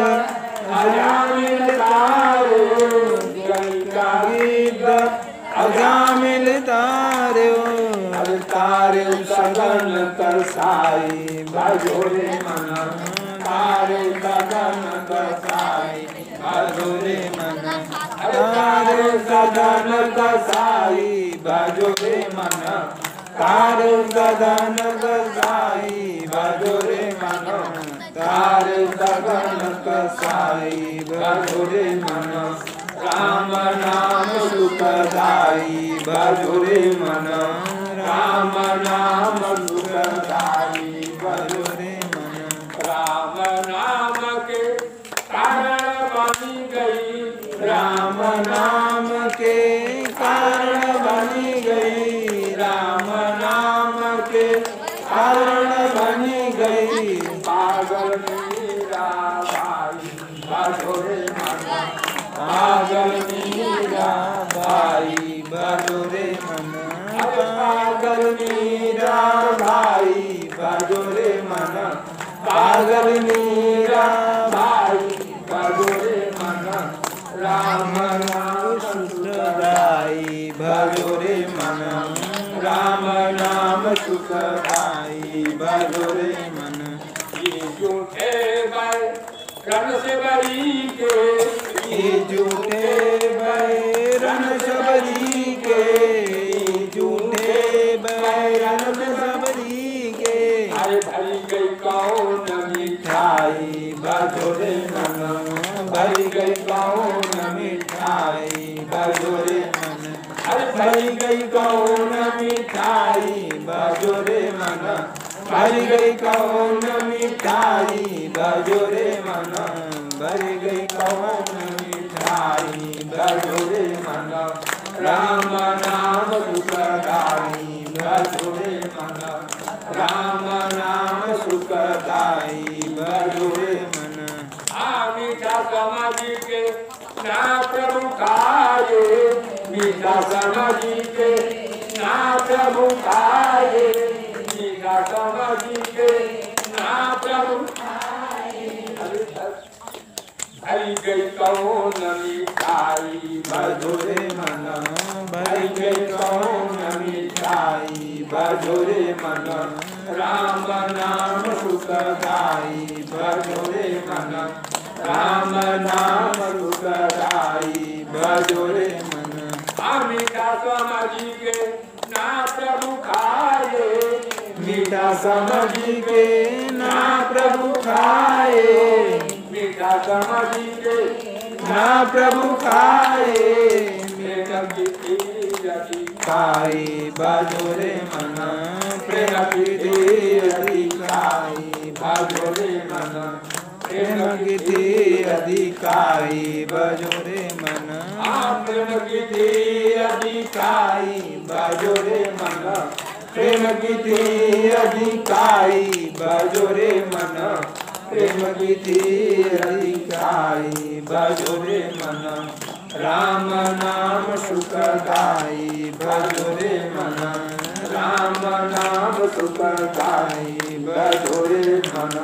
अजामिल तारे गणिका गीत अजामिल तारे तारे सगन तरसाई भजो रे मन तारे सगन तरसाई भजो रे मन तारे सगन तरसाई भजो रे मन तारे सगन तरसाई भजो रे मन तारे सगन तरसाई भजो रे मन राम नाम सुखदाई भजो रे मन राम नाम सुखदाई भजो रे मन राम नाम के कारण बनी गई राम नाम के कारण बनी गई राम नाम के कारण बनी गई पागल मीरा भाई भजो रे मन पागल मीरा भाई भजो रे मन पागल मीरा भाई भजो रे मन पागल मीरा भाई भजो रे मन राम नाम सुखदाई भजो रे मन राम नाम सुखदाई भजो रे मन ये झूठे भाई रण से बरी के ये झूठे बैरन सबरी के झूठे बैरन सबरी के अरे भरी गई कौन मिठाई भजो रे मन भरी गई कौन मिठाई भजो रे मन भरी गई कौन मिठाई भजो रे मन भरी गई कौन मिठाई भजो रे मन भरी गई कौन मिठाई भजो रे मन राम नाम सुखदाई भजो रे मन राम नाम सुखदाई भजो रे मन मीठा समझ के ना प्रभु खाए मीठा समझ के ना प्रभु खाए मीठा समझ के ना प्रभु भरी गई कौन मिठाई भजो रे मन भरी गई सुखदाई भजो रे मन राम नाम सुखदाई भजो रे मन राम नाम सुखदाई भजो रे मन मीठा समझी के ना प्रभु खाए मीठा समझी के ना प्रभु खाए मीठा समझी के ना प्रभु खाए मीठा की खाई भजो रे मन प्रेम की अधिकाई भजो रे मन प्रेम की अधिकाई भजो रे मन प्रेम की अधिकाई भजो रे मन प्रेम की अधिकाई भजो रे मन प्रेम की अधिकाई भजो रे मन राम नाम सुखदाई भजो रे मन राम नाम सुखदाई भजो रे मन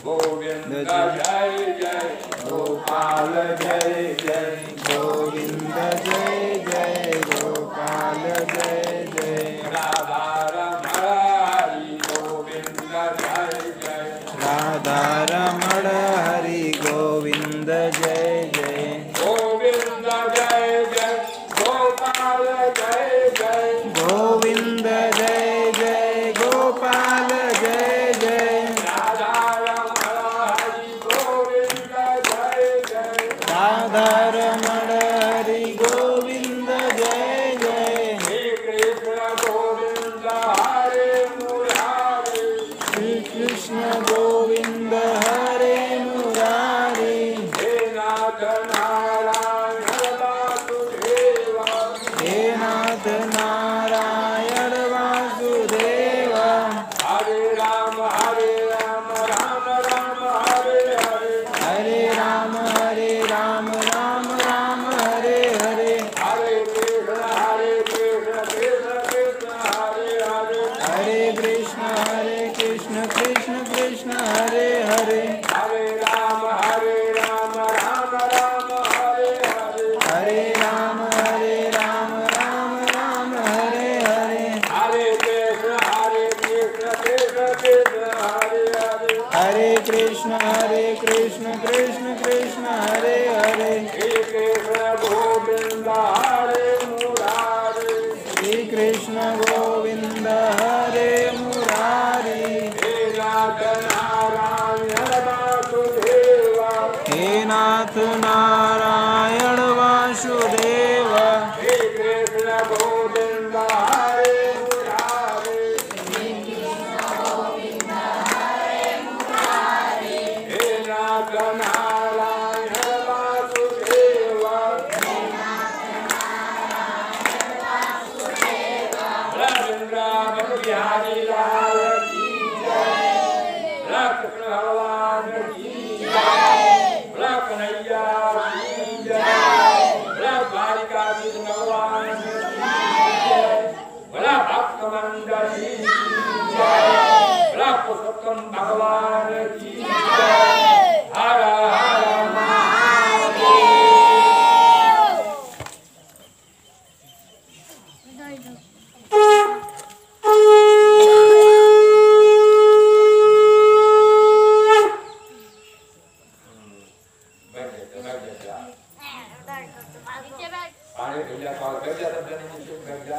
गोविंद जय जय गोपाल जय जय गोविंद जय जय गोपाल जय जय राधा रमण हरि गोविंद जय जय राधा रमण हरि गोविंद जय जय गोविंद जय जय गोपाल जय जय गोविंद जय जय गोपाल जय जय राधा रमण हरि गोविंद जय जय राधा रमण हरि गोविंद जय जय श्री कृष्ण गोविंद हरे मुरारी श्री कृष्ण गोविंद हरे मुरारी हे नाथ नारायण वासुदेव हे नाथ नारायण वासुदेव हरे राम राम राम हरे हरे हरे राम राम राम हरे हरे हरे कृष्ण कृष्ण हरे हरे हरे कृष्ण कृष्ण कृष्ण हरे हरे हरे राम राम राम हरे हरे हरे राम राम राम हरे हरे हरे कृष्ण कृष्ण कृष्ण हरे हरे हरे कृष्ण कृष्ण कृष्ण हरे हरे श्री कृष्ण गोविंद हरे मुरारी श्री कृष्ण गोविंद हरे मुरारी हे नाथ नारायण वासुदेव हे नाथ नारायण वासुदेव श्री कृष्ण गोविंद हरे मुरारी हे नाथ नारायण वासुदेव वृंदावन बिहारी लाल की जय कृष्ण भगवान की जय कन्हैया की जय बालिका कृष्ण भगवान की जय भक्त मंडली की जय पुरुषोत्तम भगवान की जय हर हर महादेव। पानी भैया कॉल कर दिया था मैंने मुझे कर दिया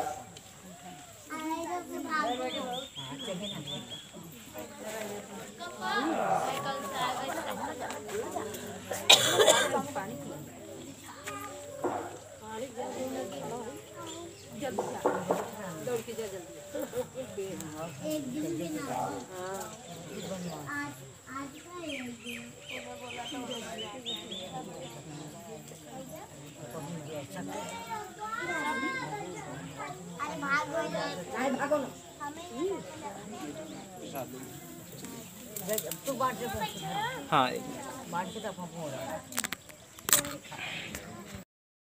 एक दिन के नाम आज का एक दिन अरे भागो ना हाँ बांट के तब हो रहा है